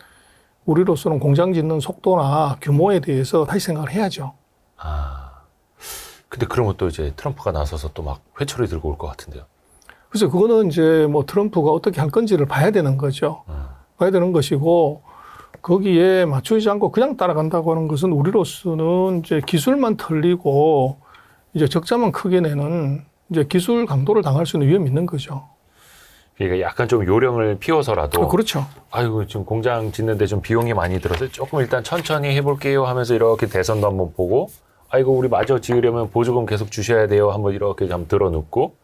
우리로서는 공장 짓는 속도나 규모에 대해서 다시 생각을 해야죠. 근데 그러면 또 이제 트럼프가 나서서 또 막 회초리 들고 올 것 같은데요. 그래서 그거는 이제 뭐 트럼프가 어떻게 할 건지를 봐야 되는 거죠. 봐야 되는 것이고 거기에 맞추지 않고 그냥 따라간다고 하는 것은 우리로서는 이제 기술만 털리고 이제 적자만 크게 내는 이제 기술 강도를 당할 수 있는 위험이 있는 거죠. 그러니까 약간 좀 요령을 피워서라도 그렇죠. 아이고 지금 공장 짓는데 좀 비용이 많이 들어서 조금 일단 천천히 해볼게요 하면서 이렇게 대선도 한번 보고 아이고 우리 마저 지으려면 보조금 계속 주셔야 돼요 한번 이렇게 좀 들어놓고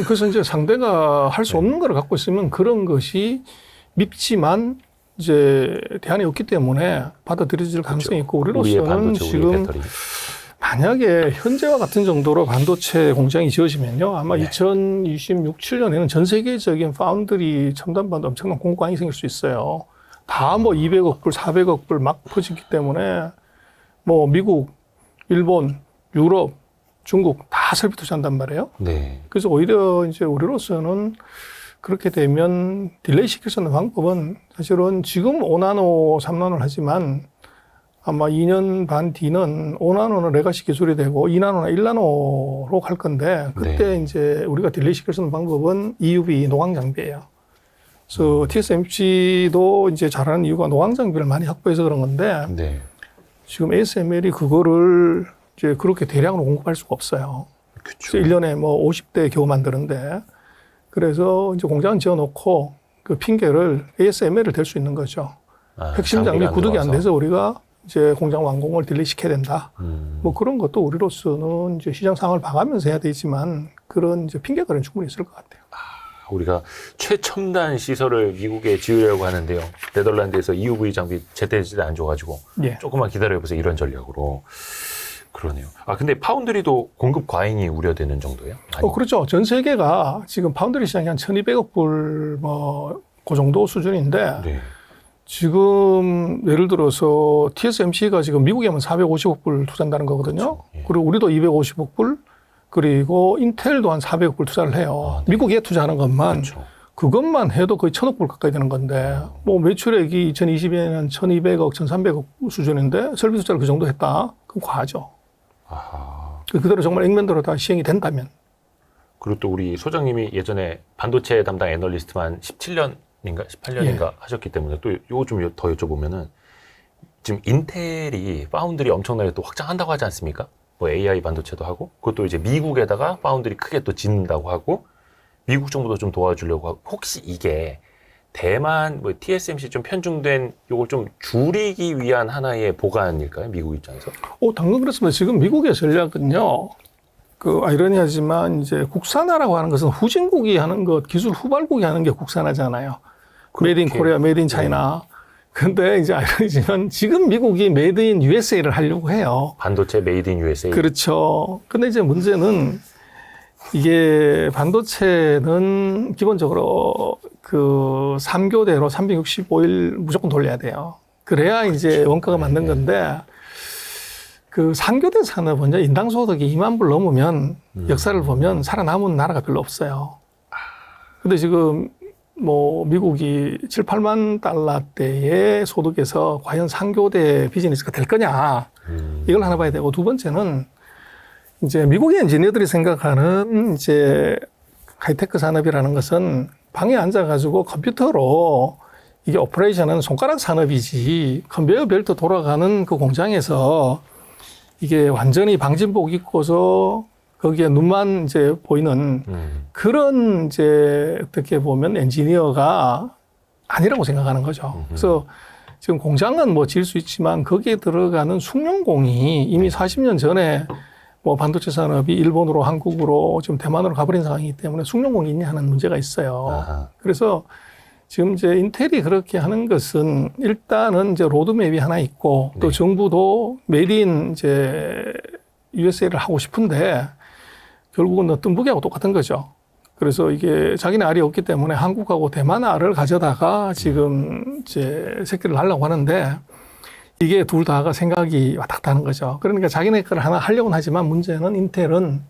그래서 이제 상대가 할 수 없는 걸 갖고 있으면 그런 것이 밉지만 이제 대안이 없기 때문에 받아들여질 가능성이 있고 우리의 우리로서는 반도체, 우리의 지금 배터리. 만약에 현재와 같은 정도로 반도체 공장이 지어지면요. 아마 네. 2026, 7년에는 전 세계적인 파운드리 첨단 반도 엄청난 공급광이 생길 수 있어요. 다 뭐 200억 불, 400억 불 막 퍼지기 때문에 뭐 미국, 일본, 유럽, 중국 다 설비 투자한단 말이에요. 네. 그래서 오히려 이제 우리로서는 그렇게 되면 딜레이 시킬 수 있는 방법은 사실은 지금 5나노, 3나노를 하지만 아마 2년 반 뒤는 5나노는 레가시 기술이 되고 2나노나 1나노로 갈 건데 그때 네. 이제 우리가 딜레이 시킬 수 있는 방법은 EUV 노광 장비예요. 그래서 TSMC도 이제 잘하는 이유가 노광 장비를 많이 확보해서 그런 건데 네. 지금 ASML이 그거를 이제 그렇게 대량으로 공급할 수가 없어요. 그렇죠. 1년에 뭐 50대 겨우 만드는데 그래서 이제 공장 지어놓고 그 핑계를 ASML을 댈 수 있는 거죠. 핵심 장비 구독이 안 돼서 우리가 이제 공장 완공을 딜레이 시켜야 된다. 뭐 그런 것도 우리로서는 이제 시장 상황을 봐가면서 해야 되지만 그런 이제 핑계거리는 충분히 있을 것 같아요. 우리가 최첨단 시설을 미국에 지으려고 하는데요. 네덜란드에서 EUV 장비 제때제때 안 줘가지고 예. 조금만 기다려보세요. 이런 전략으로. 그러네요. 아 근데 파운드리도 공급 과잉이 우려되는 정도예요? 그렇죠. 전 세계가 지금 파운드리 시장이 한 1,200억 불 뭐 그 정도 수준인데 네. 지금 예를 들어서 TSMC가 지금 미국에 하면 450억 불 투자한다는 거거든요. 그렇죠. 예. 그리고 우리도 250억 불, 그리고 인텔도 한 400억 불 투자를 해요. 미국에 투자하는 것만 그렇죠. 그것만 해도 거의 1,000억 불 가까이 되는 건데 뭐 매출액이 2022년에는 1,200억, 1,300억 수준인데 설비 투자를 그 정도 했다? 그럼 과하죠. 아하. 그대로 정말 액면대로 다 시행이 된다면. 그리고 또 우리 소장님이 예전에 반도체 담당 애널리스트만 17년인가 18년인가 하셨기 때문에 또 요거 좀 더 여쭤보면은 지금 인텔이 파운드리 엄청나게 또 확장한다고 하지 않습니까? 뭐 AI 반도체도 하고 그것도 이제 미국에다가 파운드리 크게 또 짓는다고 하고 미국 정부도 좀 도와주려고 하고 혹시 이게 대만 뭐 TSMC 좀 편중된 요걸 좀 줄이기 위한 하나의 보관일까요? 미국 입장에서? 당연 그렇습니다. 지금 미국의 전략은요. 그 아이러니하지만 이제 국산화라고 하는 것은 후진국이 하는 것, 기술 후발국이 하는 게 국산화잖아요. 메이드 인 코리아, 메이드 인 차이나. 근데 이제 아이러니지만 지금 미국이 메이드 인 USA를 하려고 해요. 반도체 메이드 인 USA. 그렇죠. 근데 이제 문제는 이게 반도체는 기본적으로 그 3교대로 365일 무조건 돌려야 돼요. 그래야 이제 원가가 맞는 건데 그 3교대 산업은 이제 인당 소득이 2만 불 넘으면 역사를 보면 살아남은 나라가 별로 없어요. 근데 지금 뭐 미국이 7, 8만 달러대의 소득에서 과연 3교대 비즈니스가 될 거냐 이걸 하나 봐야 되고 두 번째는 이제 미국의 엔지니어들이 생각하는 이제 하이테크 산업이라는 것은 방에 앉아가지고 컴퓨터로 이게 오퍼레이션은 손가락 산업이지 컨베이어 벨트 돌아가는 그 공장에서 이게 완전히 방진복 입고서 거기에 눈만 이제 보이는 그런 이제 어떻게 보면 엔지니어가 아니라고 생각하는 거죠. 그래서 지금 공장은 뭐 지을 수 있지만 거기에 들어가는 숙련공이 이미 40년 전에 뭐 반도체 산업이 일본으로 한국으로 지금 대만으로 가버린 상황이기 때문에 숙련공이 있냐 하는 문제가 있어요. 아하. 그래서 지금 이제 인텔이 그렇게 하는 것은 일단은 이제 로드맵이 하나 있고 또 네. 정부도 메이드 인 이제 USA를 하고 싶은데 결국은 어떤 무게하고 똑같은 거죠. 그래서 이게 자기네 알이 없기 때문에 한국하고 대만 알을 가져다가 지금 이제 새끼를 날라고 하는데 이게 둘 다가 생각이 왔다 갔다 하는 거죠. 그러니까 자기네 거를 하나 하려고는 하지만 문제는 인텔은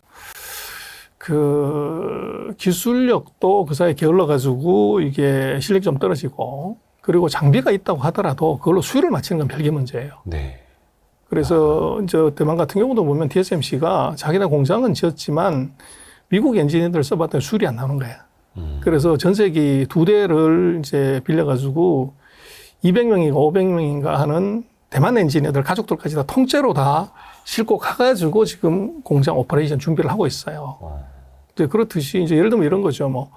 그 기술력도 그 사이에 게을러가지고 이게 실력이 좀 떨어지고 그리고 장비가 있다고 하더라도 그걸로 수율을 맞추는 건 별개 문제예요. 네. 그래서 이제 대만 같은 경우도 보면 TSMC가 자기네 공장은 지었지만 미국 엔지니어들 써봤더니 수율이 안 나오는 거야. 그래서 전세기 2대를 이제 빌려가지고 200명인가 500명인가 하는 대만 엔지니어들 가족들까지 다 통째로 다 싣고 가가지고 지금 공장 오퍼레이션 준비를 하고 있어요. 이제 그렇듯이 이제 예를 들면 이런 거죠.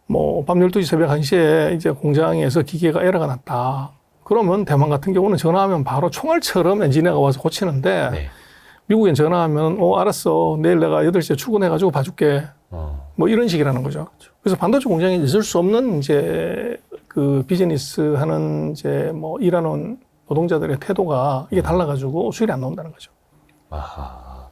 뭐 밤 12시 새벽 1시에 이제 공장에서 기계가 에러가 났다. 그러면 대만 같은 경우는 전화하면 바로 총알처럼 엔지니어가 와서 고치는데 네. 미국엔 전화하면 알았어. 내일 내가 8시에 출근해가지고 봐줄게. 뭐 이런 식이라는 거죠. 그래서 반도체 공장에 있을 수 없는 이제 그 비즈니스 하는 이제 뭐 일하는 노동자들의 태도가 이게 달라가지고 수율이 안 나온다는 거죠. 아하.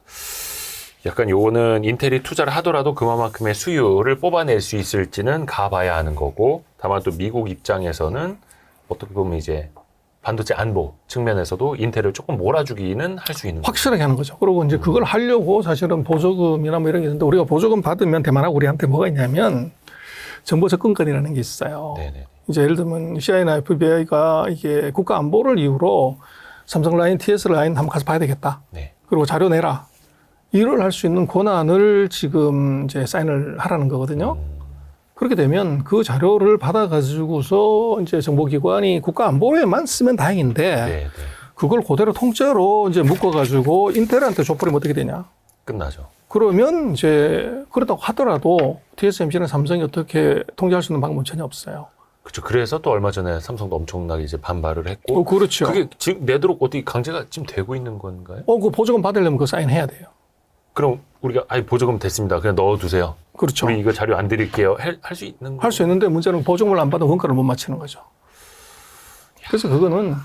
약간 요거는 인텔이 투자를 하더라도 그만큼의 수율을 뽑아낼 수 있을지는 가봐야 하는 거고, 다만 또 미국 입장에서는 어떻게 보면 이제 반도체 안보 측면에서도 인텔을 조금 몰아주기는 할 수 있는 확실하게 하는 거죠. 그리고 이제 그걸 하려고 사실은 보조금이나 뭐 이런 게 있는데 우리가 보조금 받으면 대만하고 우리한테 뭐가 있냐면 정보 접근권이라는 게 있어요. 네네. 이제 예를 들면 CIA나 FBI가 이게 국가 안보를 이유로 삼성 라인, TS 라인 한번 가서 봐야 되겠다. 네. 그리고 자료 내라. 일을 할 수 있는 권한을 지금 이제 사인을 하라는 거거든요. 그렇게 되면 그 자료를 받아가지고서 이제 정보기관이 국가 안보에만 쓰면 다행인데 네. 그걸 그대로 통째로 이제 묶어가지고 인텔한테 줘버리면 어떻게 되냐. 끝나죠. 그러면 이제 그렇다고 하더라도 TSMC는 삼성이 어떻게 통제할 수 있는 방법은 전혀 없어요. 그렇죠. 그래서 또 얼마 전에 삼성도 엄청나게 이제 반발을 했고. 그렇죠. 그게 지금 내도록 어떻게 강제가 지금 되고 있는 건가요? 그 보조금 받으려면 그거 사인해야 돼요. 그럼 우리가 보조금 됐습니다. 그냥 넣어두세요. 그렇죠. 우리 이거 자료 안 드릴게요. 할 수 있는 거? 할 수 있는데 문제는 보조금을 안 받으면 원가를 못 맞추는 거죠. 그래서 그거는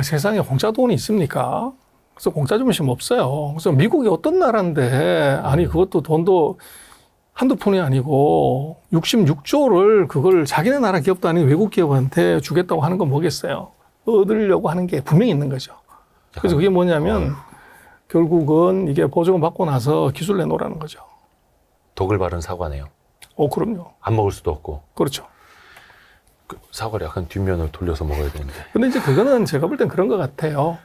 세상에 공짜 돈이 있습니까? 그래서 공짜 주무시면 없어요. 그래서 미국이 어떤 나라인데 아니 그것도 돈도 한두 푼이 아니고 66조를 그걸 자기네 나라 기업도 아닌 외국 기업한테 주겠다고 하는 건 뭐겠어요? 얻으려고 하는 게 분명히 있는 거죠. 그래서 그게 뭐냐면 결국은 이게 보조금 받고 나서 기술 내놓으라는 거죠. 독을 바른 사과네요. 그럼요. 안 먹을 수도 없고. 그렇죠. 그 사과를 약간 뒷면을 돌려서 먹어야 되는데. 근데 이제 그거는 제가 볼 땐 그런 것 같아요.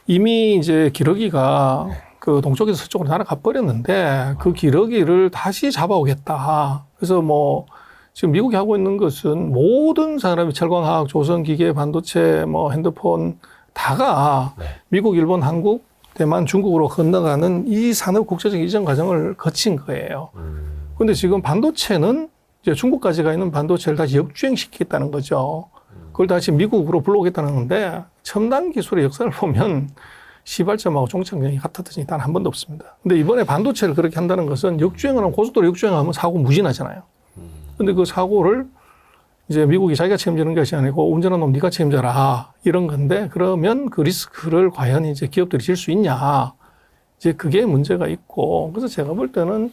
이미 이제 기러기가 그 동쪽에서 서쪽으로 날아가 버렸는데 그 기러기를 다시 잡아오겠다. 그래서 뭐 지금 미국이 하고 있는 것은 모든 산업이 철광화학, 조선기계, 반도체, 뭐 핸드폰 다가 미국, 일본, 한국, 대만, 중국으로 건너가는 이 산업 국제적 이전 과정을 거친 거예요. 그런데 지금 반도체는 이제 중국까지 가 있는 반도체를 다시 역주행시키겠다는 거죠. 그걸 다시 미국으로 불러오겠다는 건데 첨단 기술의 역사를 보면 시발점하고 종착역이 같았더니 단 한 번도 없습니다. 근데 이번에 반도체를 그렇게 한다는 것은 역주행을 하면 고속도로 역주행하면 사고 무진하잖아요. 근데 그 사고를 이제 미국이 자기가 책임지는 것이 아니고 운전한 놈 네가 책임져라 이런 건데 그러면 그 리스크를 과연 이제 기업들이 질 수 있냐 이제 그게 문제가 있고 그래서 제가 볼 때는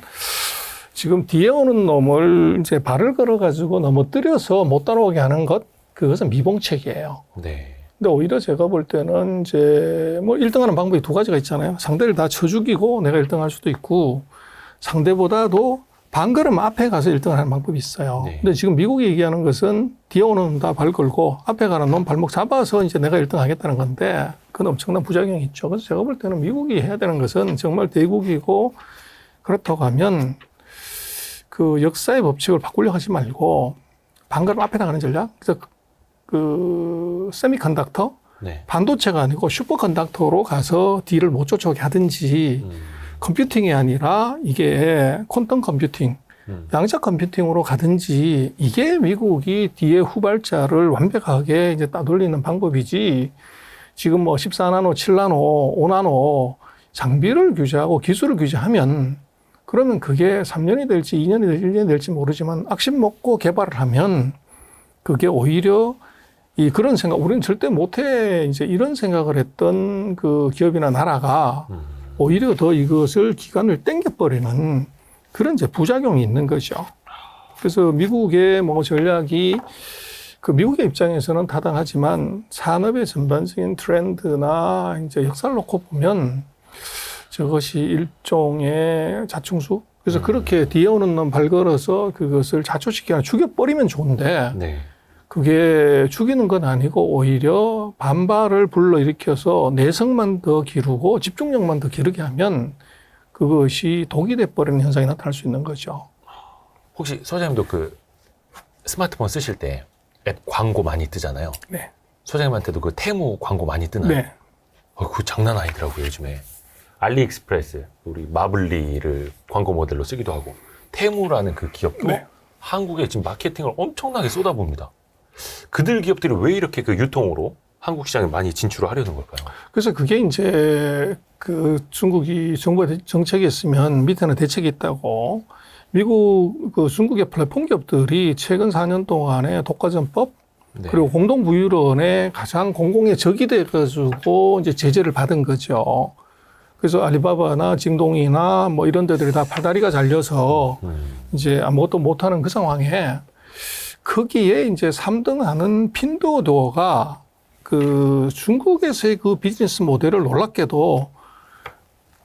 지금 뒤에 오는 놈을 이제 발을 걸어가지고 넘어뜨려서 못 따라오게 하는 것 그것은 미봉책이에요. 네. 근데 오히려 제가 볼 때는 이제 뭐 1등하는 방법이 두 가지가 있잖아요. 상대를 다 쳐 죽이고 내가 1등할 수도 있고 상대보다도 반걸음 앞에 가서 1등을 하는 방법이 있어요. 네. 근데 지금 미국이 얘기하는 것은 뒤에 오는 놈 다 발 걸고 앞에 가는 놈 발목 잡아서 이제 내가 1등 하겠다는 건데 그건 엄청난 부작용이 있죠. 그래서 제가 볼 때는 미국이 해야 되는 것은 정말 대국이고 그렇다고 하면 그 역사의 법칙을 바꾸려고 하지 말고 반걸음 앞에 나가는 전략. 그래서 그 세미컨덕터 반도체가 아니고 슈퍼컨덕터로 가서 뒤를 못 쫓아오게 하든지 컴퓨팅이 아니라 이게 퀀텀 컴퓨팅, 양자 컴퓨팅으로 가든지 이게 미국이 뒤에 후발자를 완벽하게 이제 따돌리는 방법이지 지금 뭐 14나노, 7나노, 5나노 장비를 규제하고 기술을 규제하면 그러면 그게 3년이 될지 2년이 될지 1년이 될지 모르지만 악심 먹고 개발을 하면 그게 오히려 그런 생각, 우리는 절대 못해 이제 이런 생각을 했던 그 기업이나 나라가 오히려 더 이것을 기간을 땡겨버리는 그런 이제 부작용이 있는 거죠. 그래서 미국의 뭐 전략이 그 미국의 입장에서는 타당하지만 산업의 전반적인 트렌드나 이제 역사를 놓고 보면 저것이 일종의 자충수. 그래서 그렇게 뒤에 오는 놈 발걸어서 그것을 자초시키거나 죽여버리면 좋은데 그게 죽이는 건 아니고 오히려 반발을 불러일으켜서 내성만 더 기르고 집중력만 더 기르게 하면 그것이 독이 돼버리는 현상이 나타날 수 있는 거죠. 혹시 소장님도 그 스마트폰 쓰실 때 앱 광고 많이 뜨잖아요. 네. 소장님한테도 그 테무 광고 많이 뜨나요? 네. 그거 장난 아니더라고요, 요즘에. 알리익스프레스, 우리 마블리를 광고 모델로 쓰기도 하고 테무라는 그 기업도 한국에 지금 마케팅을 엄청나게 쏟아봅니다. 그들 기업들이 왜 이렇게 그 유통으로 한국 시장에 많이 진출을 하려는 걸까요? 그래서 그게 이제 그 중국이 정부의 정책이 있으면 밑에는 대책이 있다고 미국 그 중국의 플랫폼 기업들이 최근 4년 동안에 독과점법 네. 그리고 공동부유론의 가장 공공의 적이 돼가지고 이제 제재를 받은 거죠. 그래서 알리바바나 징동이나 뭐 이런 데들이 다 팔다리가 잘려서 이제 아무것도 못하는 그 상황에 거기에 이제 3등하는 핀도어가 그 중국에서의 그 비즈니스 모델을 놀랍게도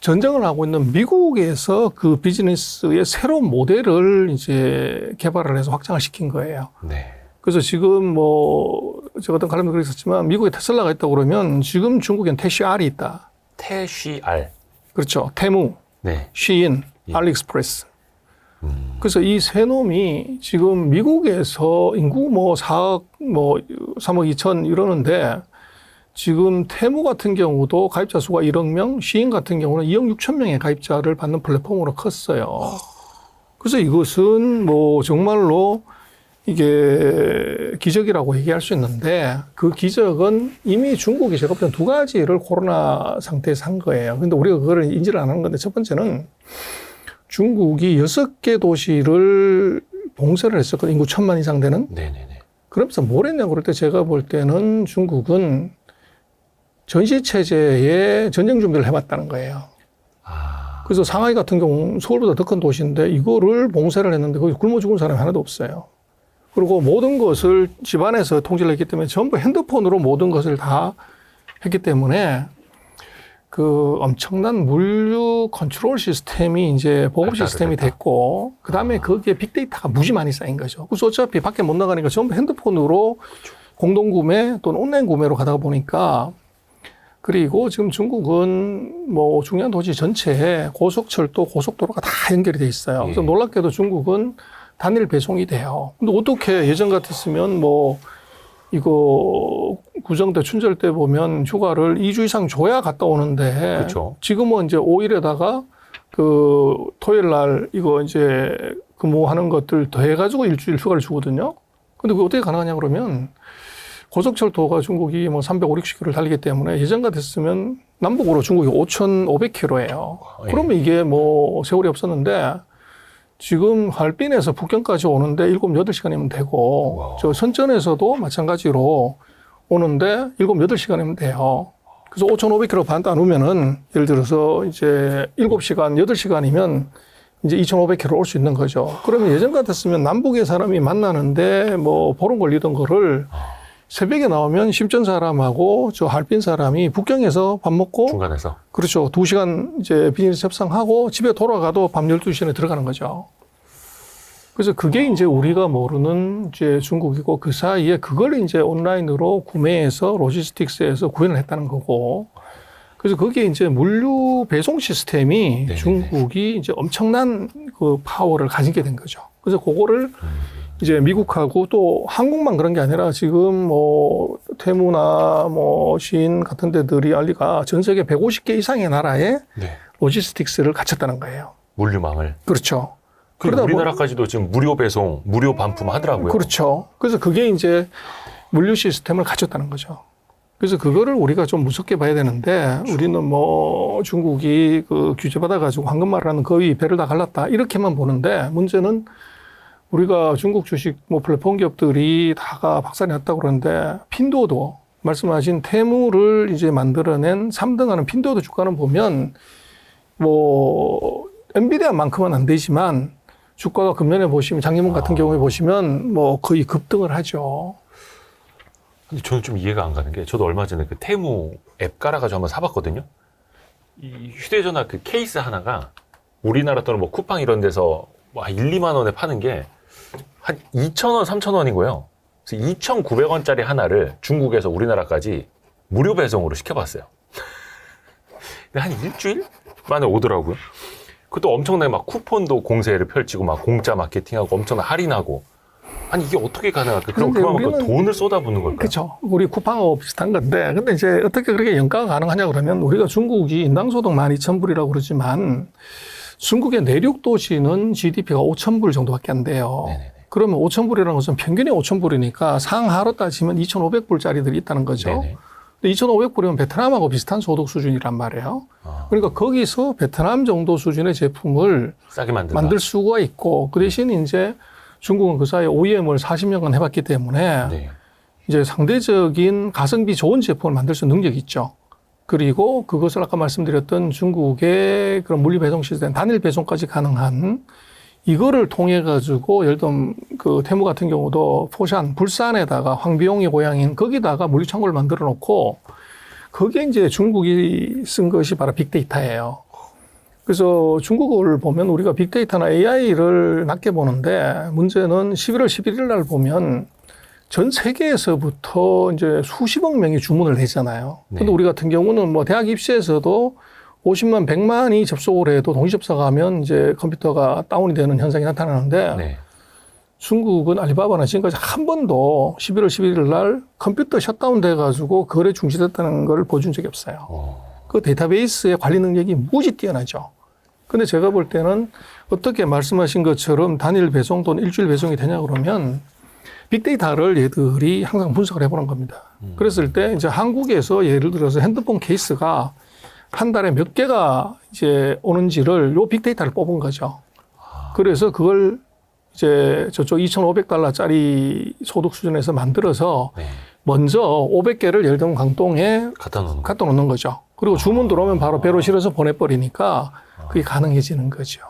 전쟁을 하고 있는 미국에서 그 비즈니스의 새로운 모델을 이제 개발을 해서 확장을 시킨 거예요. 네. 그래서 지금 뭐 제가 어떤 관람도 그랬었지만 미국에 테슬라가 있다고 그러면 지금 중국엔 태쉬알이 있다. 태쉬알. 그렇죠. 테무, 네. 쉬인, 예. 알리익스프레스. 그래서 이 세 놈이 지금 미국에서 인구 뭐 4억, 뭐 3억 2천 이러는데 지금 테무 같은 경우도 가입자 수가 1억 명, 쉬인 같은 경우는 2억 6천 명의 가입자를 받는 플랫폼으로 컸어요. 그래서 이것은 뭐 정말로 이게 기적이라고 얘기할 수 있는데 그 기적은 이미 중국이 제가 볼 때 두 가지를 코로나 상태에서 한 거예요. 근데 우리가 그거를 인지를 안 하는 건데 첫 번째는 중국이 6개 도시를 봉쇄를 했었거든요. 인구 1,000만 이상 되는. 네네네. 그러면서 뭘 했냐고 그럴 때 제가 볼 때는 중국은 전시체제에 전쟁 준비를 해봤다는 거예요. 아. 그래서 상하이 같은 경우 서울보다 더 큰 도시인데 이거를 봉쇄를 했는데 거기 굶어 죽은 사람이 하나도 없어요. 그리고 모든 것을 집안에서 통제를 했기 때문에 전부 핸드폰으로 모든 것을 다 했기 때문에 그 엄청난 물류 컨트롤 시스템이 이제 보급 시스템이 됐고 그 다음에 거기에 빅데이터가 무지 많이 쌓인 거죠. 그래서 어차피 밖에 못 나가니까 전부 핸드폰으로 공동구매 또는 온라인 구매로 가다가 보니까 그리고 지금 중국은 뭐 중요한 도시 전체에 고속철도, 고속도로가 다 연결이 돼 있어요. 그래서 놀랍게도 중국은 단일 배송이 돼요. 근데 어떻게 예전 같았으면 뭐 이거 구정때 춘절 때 보면 휴가를 2주 이상 줘야 갔다 오는데 그렇죠. 지금은 이제 5일에다가 그 토요일 날 이거 이제 근무하는 것들 더해가지고 일주일 휴가를 주거든요. 근데 그게 어떻게 가능하냐 그러면 고속철도가 중국이 뭐 350km를 달리기 때문에 예전 같았으면 남북으로 중국이 5,500km예요. 그러면 이게 뭐 세월이 없었는데 지금 하얼빈에서 북경까지 오는데 7, 8시간이면 되고 와우. 저 선전에서도 마찬가지로 오는데 7, 8시간이면 돼요. 그래서 5,500km 반 나누면은 예를 들어서 이제 7시간, 8시간이면 이제 2,500km 올 수 있는 거죠. 그러면 예전 같았으면 남북의 사람이 만나는데 뭐 보름 걸리던 거를 새벽에 나오면 심전 사람하고 저 하얼빈 사람이 북경에서 밥 먹고 중간에서. 그렇죠. 2시간 이제 비즈니스 협상하고 집에 돌아가도 밤 12시에 들어가는 거죠. 그래서 그게 이제 우리가 모르는 이제 중국이고 그 사이에 그걸 이제 온라인으로 구매해서 로지스틱스에서 구현을 했다는 거고. 그래서 거기에 이제 물류 배송 시스템이 네네네. 중국이 이제 엄청난 그 파워를 가지게 된 거죠. 그래서 그거를 이제 미국하고 또 한국만 그런 게 아니라 지금 뭐 테무나 뭐 시인 같은 데들이 알리가 전 세계 150개 이상의 나라에 네. 로지스틱스를 갖췄다는 거예요. 물류망을. 그렇죠. 그러다 우리나라까지도 지금 무료 배송, 무료 반품 하더라고요. 그렇죠. 그래서 그게 이제 물류 시스템을 갖췄다는 거죠. 그래서 그거를 우리가 좀 무섭게 봐야 되는데 우리는 뭐 중국이 그 규제 받아가지고 황금말하는 거의 배를 다 갈랐다 이렇게만 보는데 문제는 우리가 중국 주식 뭐 플랫폼 기업들이 다가 박살이 났다고 그러는데 핀도어도 말씀하신 테무를 이제 만들어낸 3등하는 핀도어도 주가는 보면 뭐 엔비디아만큼은 안 되지만 주가가 금년에 보시면 작년 같은 경우에 보시면 뭐 거의 급등을 하죠. 근데 저는 좀 이해가 안 가는 게 저도 얼마 전에 그 테무 앱 깔아가지고 한번 사봤거든요. 이 휴대전화 그 케이스 하나가 우리나라 또는 뭐 쿠팡 이런 데서 뭐 1, 2만 원에 파는 게 한 2,000원, 3,000원인 거예요. 그래서 2,900원짜리 하나를 중국에서 우리나라까지 무료 배송으로 시켜봤어요. 근데 한 일주일 만에 오더라고요. 그것도 엄청나게 막 쿠폰도 공세를 펼치고 막 공짜 마케팅하고 엄청나 할인하고. 아니 이게 어떻게 가능할까? 그럼 그만큼 돈을 쏟아붓는 걸까요? 그렇죠. 우리 쿠팡하고 비슷한 건데 근데 이제 어떻게 그렇게 연가가 가능하냐 그러면 우리가 중국이 인당소득 12,000불이라고 그러지만 중국의 내륙 도시는 GDP가 5,000불 정도밖에 안 돼요. 네네네. 그러면 5,000불이라는 것은 평균이 5,000불이니까 상하로 따지면 2,500불짜리들이 있다는 거죠. 네네. 근데 2,500불이면 베트남하고 비슷한 소득 수준이란 말이에요. 그러니까 거기서 베트남 정도 수준의 제품을 싸게 만든다. 만들 수가 있고 그 대신 이제 중국은 그 사이에 OEM을 40년간 해봤기 때문에 네. 이제 상대적인 가성비 좋은 제품을 만들 수 있는 능력이 있죠. 그리고 그것을 아까 말씀드렸던 중국의 그런 물류 배송 시스템, 단일 배송까지 가능한 이거를 통해 가지고 예를 들면 그 태무 같은 경우도 포샨, 불산에다가 황비용이 고향인 거기다가 물류 창고를 만들어 놓고 거기에 이제 중국이 쓴 것이 바로 빅데이터예요. 그래서 중국을 보면 우리가 빅데이터나 AI를 낮게 보는데 문제는 11월 11일 날 보면 전 세계에서부터 이제 수십억 명이 주문을 했잖아요. 근데 네. 우리 같은 경우는 뭐 대학 입시에서도 50만, 100만이 접속을 해도 동시 접속을 하면 이제 컴퓨터가 다운이 되는 현상이 나타나는데 네. 중국은 알리바바는 지금까지 한 번도 11월 11일 날 컴퓨터 셧다운 돼가지고 거래 중지됐다는 걸 보여준 적이 없어요. 그 데이터베이스의 관리 능력이 무지 뛰어나죠. 근데 제가 볼 때는 어떻게 말씀하신 것처럼 단일 배송 또는 일주일 배송이 되냐 그러면 빅데이터를 얘들이 항상 분석을 해보는 겁니다. 그랬을 때 이제 한국에서 예를 들어서 핸드폰 케이스가 한 달에 몇 개가 이제 오는지를 요 빅데이터를 뽑은 거죠. 그래서 그걸 이제 저쪽 2,500달러짜리 소득 수준에서 만들어서 네. 먼저 500개를 예를 들면 강동에 갖다 놓는 거죠. 그리고 주문 들어오면 바로 배로 실어서 보내버리니까 그게 가능해지는 거죠.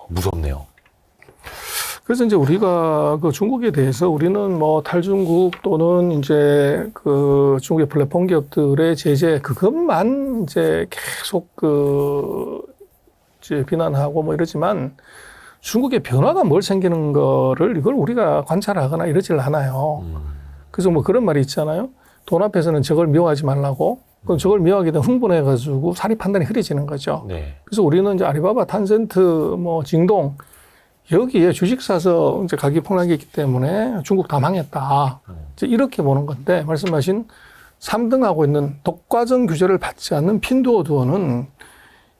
무섭네요. 그래서 이제 우리가 그 중국에 대해서 우리는 뭐 탈중국 또는 이제 그 중국의 플랫폼 기업들의 제재 그것만 이제 계속 그 이제 비난하고 뭐 이러지만 중국의 변화가 뭘 생기는 거를 이걸 우리가 관찰하거나 이러질 않아요. 그래서 뭐 그런 말이 있잖아요. 돈 앞에서는 저걸 미워하지 말라고. 그럼 저걸 미워하게 되면 흥분해가지고 사리 판단이 흐려지는 거죠. 네. 그래서 우리는 이제 아리바바, 탄센트, 뭐 징동 여기에 주식 사서 이제 가격이 폭락했기 때문에 중국 다 망했다. 이제 이렇게 보는 건데 말씀하신 3등하고 있는 독과점 규제를 받지 않는 핀두어두어는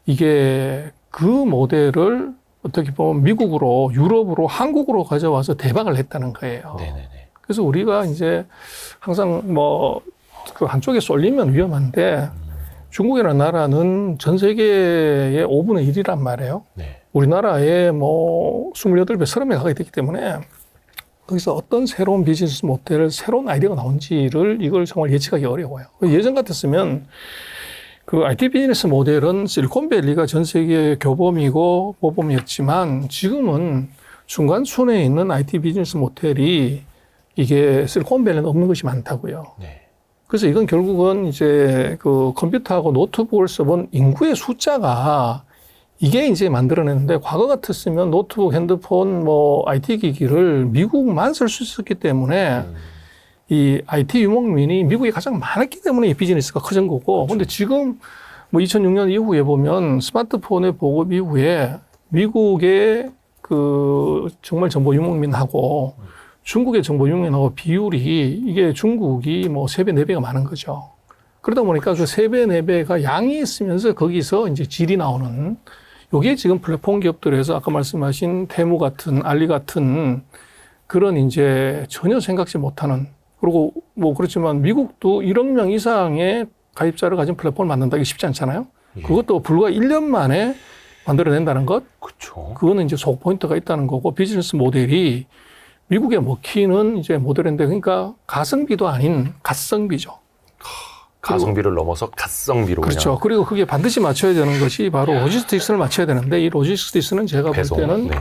이게 그 모델을 어떻게 보면 미국으로, 유럽으로, 한국으로 가져와서 대박을 했다는 거예요. 네네네. 그래서 우리가 이제 항상 뭐 그 한쪽에 쏠리면 위험한데 중국이라는 나라는 전 세계의 5분의 1이란 말이에요. 네. 우리나라의 뭐 28배, 30배 가까이 됐기 때문에 거기서 어떤 새로운 비즈니스 모델, 새로운 아이디어가 나온지를 이걸 정말 예측하기 어려워요. 예전 같았으면 그 IT 비즈니스 모델은 실리콘밸리가 전 세계 교범이고 모범이었지만 지금은 중간순에 있는 IT 비즈니스 모델이 이게 실리콘밸리는 없는 것이 많다고요. 네. 그래서 이건 결국은 이제 그 컴퓨터하고 노트북을 써본 인구의 숫자가 이게 이제 만들어냈는데 과거 같았으면 노트북, 핸드폰, 뭐 IT 기기를 미국만 쓸 수 있었기 때문에 이 IT 유목민이 미국에 가장 많았기 때문에 이 비즈니스가 커진 거고. 근데 지금 뭐 2006년 이후에 보면 스마트폰의 보급 이후에 미국의 그 정말 정보 유목민하고 중국의 정보 유목민하고 비율이 이게 중국이 뭐 3배, 4배가 많은 거죠. 그러다 보니까 그 3배, 4배가 양이 있으면서 거기서 이제 질이 나오는 요게 지금 플랫폼 기업들에서 아까 말씀하신 테무 같은 알리 같은 그런 이제 전혀 생각지 못하는 그리고 뭐 그렇지만 미국도 1억 명 이상의 가입자를 가진 플랫폼을 만든다기 쉽지 않잖아요. 예. 그것도 불과 1년 만에 만들어낸다는 것. 그렇죠. 그거는 이제 속 포인트가 있다는 거고 비즈니스 모델이 미국에 먹히는 이제 모델인데 그러니까 가성비도 아닌 갓성비죠. 가성비를 넘어서 갓성비로 그렇죠. 그리고 그게 반드시 맞춰야 되는 것이 바로 로지스틱스를 맞춰야 되는데 이 로지스틱스는 제가 배송. 볼 때는 네.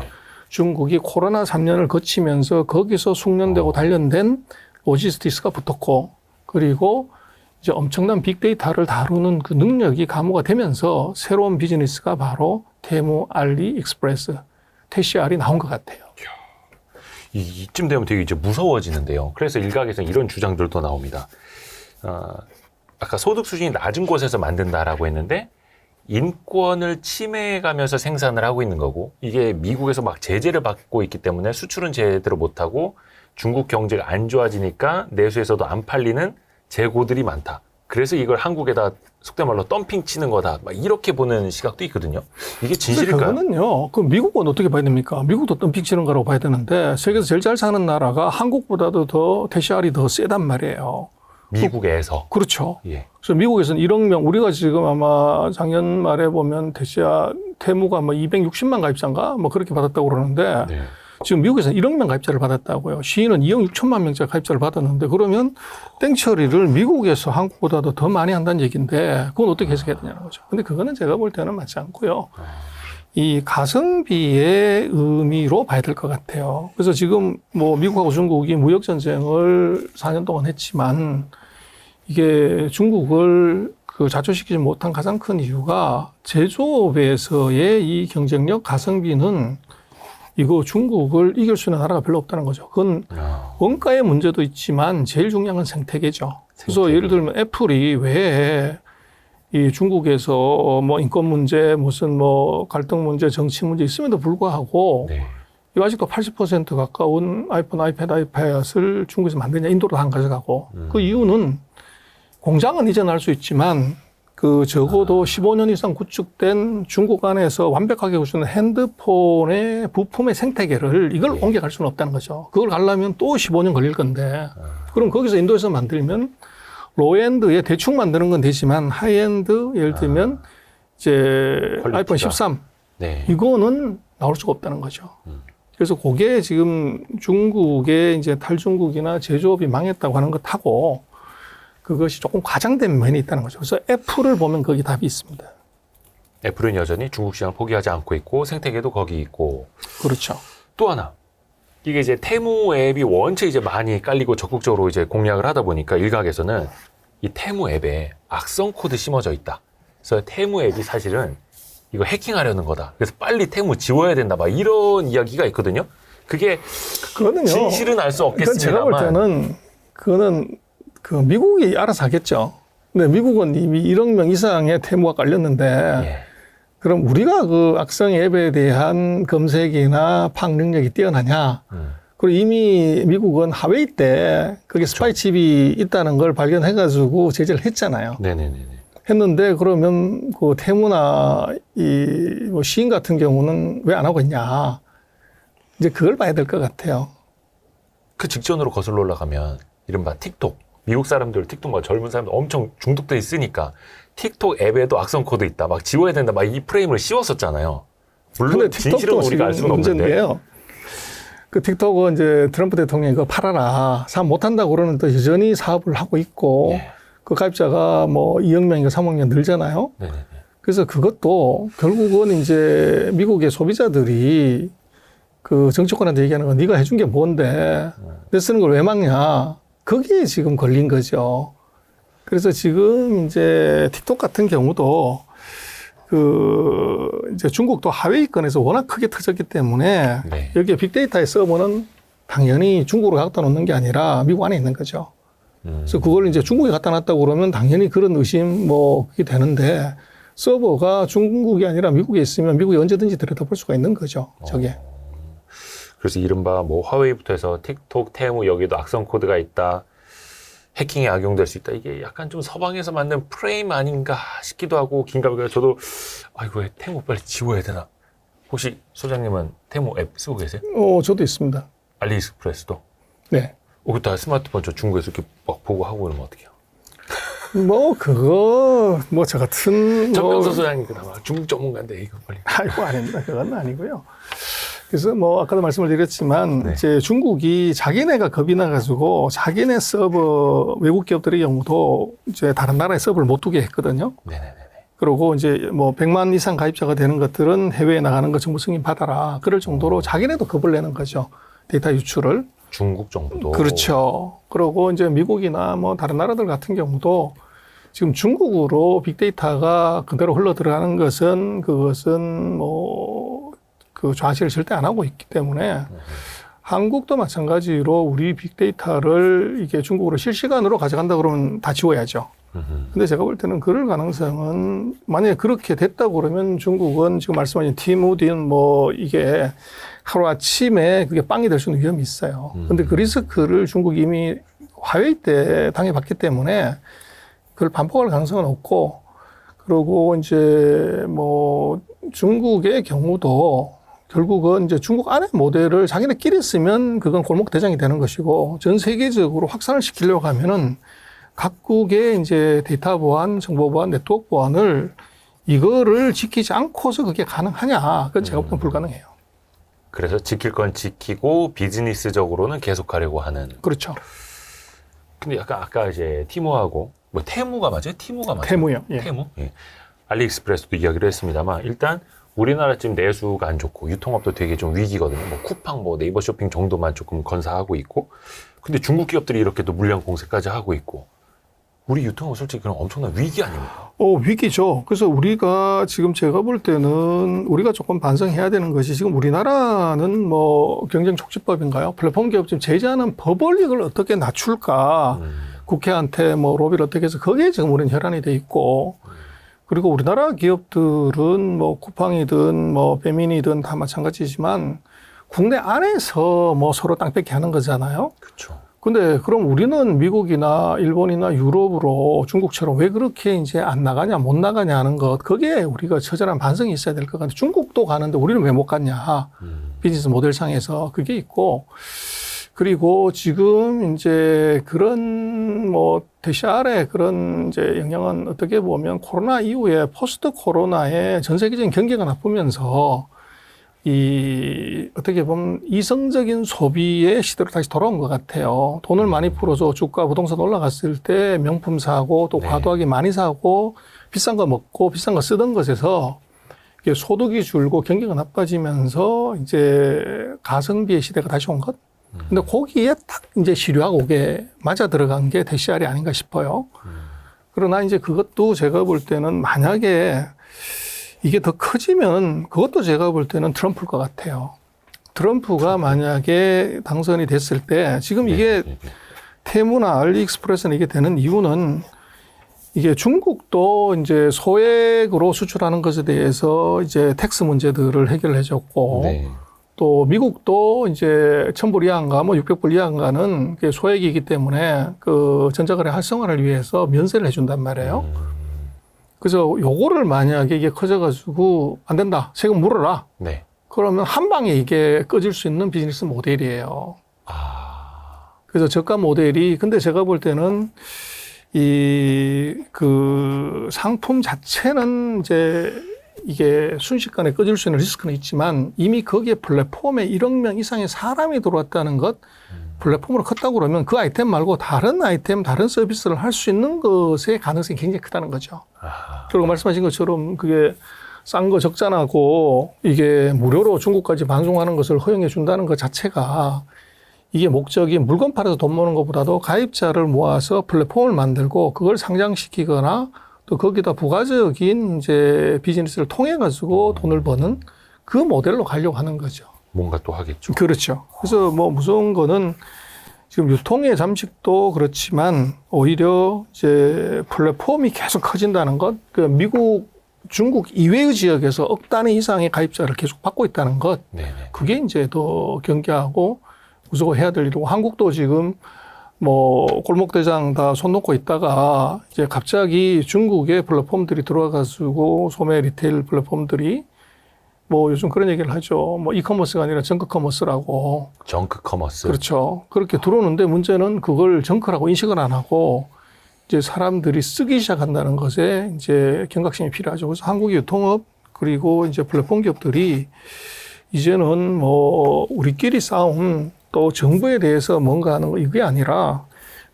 중국이 코로나 3년을 거치면서 거기서 숙련되고 단련된 로지스틱스가 붙었고 그리고 이제 엄청난 빅데이터를 다루는 그 능력이 가모가 되면서 새로운 비즈니스가 바로 테무, 알리, 익스프레스, TCR이 나온 것 같아요. 이쯤 되면 되게 이제 무서워지는데요. 그래서 일각에서는 이런 주장들도 나옵니다. 아까 소득 수준이 낮은 곳에서 만든다라고 했는데 인권을 침해해가면서 생산을 하고 있는 거고 이게 미국에서 막 제재를 받고 있기 때문에 수출은 제대로 못하고 중국 경제가 안 좋아지니까 내수에서도 안 팔리는 재고들이 많다. 그래서 이걸 한국에다 속된 말로 덤핑 치는 거다. 막 이렇게 보는 시각도 있거든요. 이게 진실일까요? 그거는요. 그 미국은 어떻게 봐야 됩니까? 미국도 덤핑 치는 거라고 봐야 되는데 세계에서 제일 잘 사는 나라가 한국보다도 더 TCR이 더 세단 말이에요. 미국에서. 그렇죠. 예. 그래서 미국에서는 1억 명, 우리가 지금 아마 작년 말에 보면 태무가 뭐 260만 가입자인가? 뭐 그렇게 받았다고 그러는데 네. 지금 미국에서는 1억 명 가입자를 받았다고요. 시인은 2억 6천만 명짜리 가입자를 받았는데 그러면 땡처리를 미국에서 한국보다도 더 많이 한다는 얘기인데 그건 어떻게 해석해야 되냐는 거죠. 근데 그거는 제가 볼 때는 맞지 않고요. 이 가성비의 의미로 봐야 될 것 같아요. 그래서 지금 뭐 미국하고 중국이 무역 전쟁을 4년 동안 했지만 이게 중국을 그 자초시키지 못한 가장 큰 이유가 제조업에서의 이 경쟁력 가성비는 이거 중국을 이길 수 있는 나라가 별로 없다는 거죠. 그건 원가의 문제도 있지만 제일 중요한 건 생태계죠. 그래서 예를 들면 애플이 왜 이 중국에서 뭐 인권 문제, 무슨 뭐 갈등 문제, 정치 문제 있음에도 불구하고 네. 이 아직도 80% 가까운 아이폰, 아이패드, 아이패드를 중국에서 만드냐, 인도로 다 가져가고 그 이유는 공장은 이전할 수 있지만 그 적어도 15년 이상 구축된 중국 안에서 완벽하게 구축된 핸드폰의 부품의 생태계를 이걸 옮겨갈 수는 없다는 거죠. 그걸 가려면 또 15년 걸릴 건데 그럼 거기서 인도에서 만들면 로엔드에 대충 만드는 건 되지만 하이엔드 예를 들면 이제 퀄리티가. 아이폰 13 네. 이거는 나올 수가 없다는 거죠. 그래서 그게 지금 중국의 이제 탈중국이나 제조업이 망했다고 하는 것하고 그것이 조금 과장된 면이 있다는 거죠. 그래서 애플을 보면 거기 답이 있습니다. 애플은 여전히 중국 시장을 포기하지 않고 있고 생태계도 거기 있고. 그렇죠. 또 하나. 이게 이제 테무 앱이 원체 이제 많이 깔리고 적극적으로 이제 공략을 하다 보니까 일각에서는 이 테무 앱에 악성 코드 심어져 있다. 그래서 테무 앱이 사실은 이거 해킹하려는 거다. 그래서 빨리 테무 지워야 된다. 막 이런 이야기가 있거든요. 그게 그거는요. 진실은 알 수 없겠습니다만. 제가 볼 때는 그거는 그 미국이 알아서 하겠죠. 근데 미국은 이미 1억 명 이상의 테무가 깔렸는데 예. 그럼 우리가 그 악성 앱에 대한 검색이나 팍 능력이 뛰어나냐? 그리고 이미 미국은 하웨이 때 그게 스파이 칩이 있다는 걸 발견해가지고 제재를 했잖아요. 네네네. 했는데 그러면 그 테무나 이 뭐 시인 같은 경우는 왜 안 하고 있냐? 이제 그걸 봐야 될 것 같아요. 그 직전으로 거슬러 올라가면 이른바 틱톡. 미국 사람들 틱톡 막 젊은 사람들 엄청 중독돼 있으니까 틱톡 앱에도 악성 코드 있다. 막 지워야 된다. 막 이 프레임을 씌웠었잖아요. 물론 진실은 우리가 알 수는 없는데. 문제인데요. 그 틱톡은 이제 트럼프 대통령이 그거 팔아라. 사업 못 한다고 그러는데 여전히 사업을 하고 있고 예. 그 가입자가 뭐 2억 명인가 3억 명 늘잖아요. 네네네. 그래서 그것도 결국은 이제 미국의 소비자들이 그 정치권한테 얘기하는 건 네가 해준 게 뭔데 내 쓰는 걸 왜 막냐. 거기에 지금 걸린 거죠. 그래서 지금 이제 틱톡 같은 경우도 그 이제 중국도 하웨이권에서 워낙 크게 터졌기 때문에 네. 여기에 빅데이터의 서버는 당연히 중국으로 갖다 놓는 게 아니라 미국 안에 있는 거죠. 그래서 그걸 이제 중국에 갖다 놨다고 그러면 당연히 그런 의심 뭐 그게 되는데 서버가 중국이 아니라 미국에 있으면 미국이 언제든지 들여다볼 수가 있는 거죠. 저게. 그래서 이른바 뭐 화웨이부터 해서 틱톡, 테무 여기도 악성 코드가 있다. 해킹에 악용될 수 있다. 이게 약간 좀 서방에서 만든 프레임 아닌가 싶기도 하고 긴가민가 저도 아이고 테무 빨리 지워야 되나. 혹시 소장님은 테무 앱 쓰고 계세요? 저도 있습니다. 알리익스프레스도? 네. 그다 스마트폰 저 중국에서 이렇게 막 보고 하고 그러면 어떡해요? 그거 저 같은 정명서 소장님 그나마 중국 전문가인데 이거 빨리. 아이고 아닙니다. 그건 아니고요. 그래서 아까도 말씀을 드렸지만 네. 이제 중국이 자기네가 겁이 나가지고 자기네 서버 외국 기업들의 경우도 이제 다른 나라에 서버를 못 두게 했거든요. 네네네. 그리고 이제 100만 이상 가입자가 되는 것들은 해외에 나가는 거 정부 승인 받아라. 그럴 정도로 자기네도 겁을 내는 거죠. 데이터 유출을. 중국 정부도. 그렇죠. 그리고 이제 미국이나 다른 나라들 같은 경우도 지금 중국으로 빅데이터가 그대로 흘러 들어가는 것은 그것은 그 좌시를 절대 안 하고 있기 때문에 한국도 마찬가지로 우리 빅데이터를 이게 중국으로 실시간으로 가져간다 그러면 다 지워야죠. 근데 제가 볼 때는 그럴 가능성은 만약에 그렇게 됐다고 그러면 중국은 지금 말씀하신 티무딘 이게 하루아침에 그게 빵이 될 수 있는 위험이 있어요. 근데 그 리스크를 중국이 이미 화웨이 때 당해봤기 때문에 그걸 반복할 가능성은 없고 그리고 이제 뭐 중국의 경우도 결국은 이제 중국 안의 모델을 자기네끼리 쓰면 그건 골목 대장이 되는 것이고 전 세계적으로 확산을 시키려고 하면은 각국의 이제 데이터 보안, 정보 보안, 네트워크 보안을 이거를 지키지 않고서 그게 가능하냐? 그건 제가 볼 땐 불가능해요. 그래서 지킬 건 지키고 비즈니스적으로는 계속하려고 하는. 그렇죠. 근데 약간 아까 이제 티모하고 뭐 테무가 맞아요? 티모가 맞아요? 테무요. 예. 테무? 예. 알리익스프레스도 이야기를 했습니다만 일단 우리나라 지금 내수가 안 좋고 유통업도 되게 좀 위기거든요. 뭐 쿠팡, 뭐 네이버 쇼핑 정도만 조금 건사하고 있고. 근데 중국 기업들이 이렇게 또 물량 공세까지 하고 있고. 우리 유통업 솔직히 그런 엄청난 위기 아닙니까? 위기죠. 그래서 우리가 지금 제가 볼 때는 우리가 조금 반성해야 되는 것이 지금 우리나라는 뭐 경쟁촉진법인가요? 플랫폼 기업 지금 제재하는 법원력을 어떻게 낮출까? 국회한테 뭐 로비를 어떻게 해서 거기에 지금 우리는 혈안이 돼 있고 그리고 우리나라 기업들은 뭐 쿠팡이든 뭐 배민이든 다 마찬가지지만 국내 안에서 뭐 서로 땅 뺏기 하는 거잖아요. 그렇죠. 근데 그럼 우리는 미국이나 일본이나 유럽으로 중국처럼 왜 그렇게 이제 안 나가냐, 못 나가냐 하는 것, 거기에 우리가 처절한 반성이 있어야 될 것 같아요. 중국도 가는데 우리는 왜 못 갔냐. 비즈니스 모델상에서 그게 있고, 그리고 지금 이제 그런 뭐 대시알의 그런 이제 영향은 어떻게 보면 코로나 이후에 포스트 코로나에 전 세계적인 경기가 나쁘면서 이 어떻게 보면 이성적인 소비의 시대로 다시 돌아온 것 같아요. 돈을 많이 풀어서 주가 부동산 올라갔을 때 명품 사고 또 네. 과도하게 많이 사고 비싼 거 먹고 비싼 거 쓰던 것에서 이게 소득이 줄고 경기가 나빠지면서 이제 가성비의 시대가 다시 온 것. 근데 거기에 딱 이제 시류하고 오게 맞아 들어간 게 대시알이 아닌가 싶어요. 그러나 이제 그것도 제가 볼 때는 만약에 이게 더 커지면 그것도 제가 볼 때는 트럼프일 것 같아요. 트럼프가 만약에 당선이 됐을 때 지금 이게 테무나 알리익스프레스는 이게 되는 이유는 이게 중국도 이제 소액으로 수출하는 것에 대해서 이제 텍스 문제들을 해결해 줬고 네. 또 미국도 이제 1,000불 이하인가 뭐 600불 이하인가는 소액이기 때문에 그 전자거래 활성화를 위해서 면세를 해준단 말이에요. 그래서 요거를 만약에 이게 커져가지고 안 된다. 세금 물어라. 네. 그러면 한 방에 이게 꺼질 수 있는 비즈니스 모델이에요. 그래서 저가 모델이 근데 제가 볼 때는 그 상품 자체는 이제 이게 순식간에 꺼질 수 있는 리스크는 있지만 이미 거기에 플랫폼에 1억 명 이상의 사람이 들어왔다는 것 플랫폼으로 컸다고 그러면 그 아이템 말고 다른 아이템, 다른 서비스를 할 수 있는 것의 가능성이 굉장히 크다는 거죠. 그리고 말씀하신 것처럼 그게 싼 거 적자나고 이게 무료로 중국까지 방송하는 것을 허용해 준다는 것 자체가 이게 목적이 물건 팔아서 돈 버는 것보다도 가입자를 모아서 플랫폼을 만들고 그걸 상장시키거나 또 거기다 부가적인 이제 비즈니스를 통해 가지고 돈을 버는 그 모델로 가려고 하는 거죠. 뭔가 또 하겠죠. 그렇죠. 그래서 뭐 무서운 거는 지금 유통의 잠식도 그렇지만 오히려 이제 플랫폼이 계속 커진다는 것, 그 미국, 중국 이외의 지역에서 억 단위 이상의 가입자를 계속 받고 있다는 것, 네네. 그게 이제 더 경계하고 무조건 해야 될 일이고 한국도 지금 뭐 골목대장 다 손 놓고 있다가 이제 갑자기 중국의 플랫폼들이 들어와가지고 소매 리테일 플랫폼들이 뭐 요즘 그런 얘기를 하죠. 뭐 이커머스가 아니라 정크 커머스라고. 정크 커머스. 그렇죠. 그렇게 들어오는데 문제는 그걸 정크라고 인식을 안 하고 이제 사람들이 쓰기 시작한다는 것에 이제 경각심이 필요하죠. 그래서 한국의 유통업 그리고 이제 플랫폼 기업들이 이제는 뭐 우리끼리 싸움 또 정부에 대해서 뭔가 하는 거 이게 아니라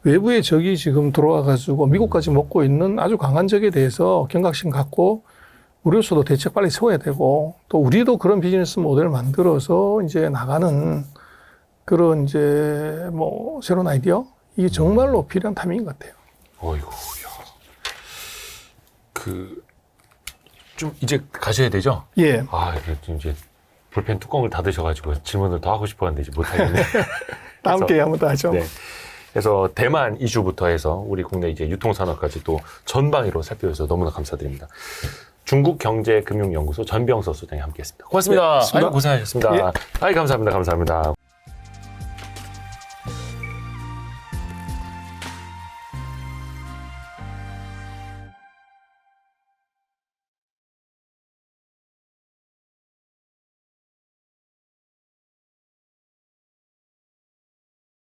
외부의 적이 지금 들어와 가지고 미국까지 먹고 있는 아주 강한 적에 대해서 경각심 갖고 우리로서도 대책 빨리 세워야 되고 또 우리도 그런 비즈니스 모델을 만들어서 이제 나가는 그런 이제 뭐 새로운 아이디어 이게 정말로 필요한 타이밍인 것 같아요. 어이구, 야. 좀 이제 가셔야 되죠? 예. 지금 이제 볼펜 뚜껑을 닫으셔가지고 질문을 더 하고 싶었는데 이제 못하겠네요. 다음 기회에 한번 더 하죠. 네. 그래서 대만 이슈부터 해서 우리 국내 이제 유통산업까지 또 전방위로 살펴주셔서 너무나 감사드립니다. 중국경제금융연구소 전병서 소장이 함께했습니다. 고맙습니다. 네, 아유, 고생하셨습니다. 예. 아유, 감사합니다. 감사합니다.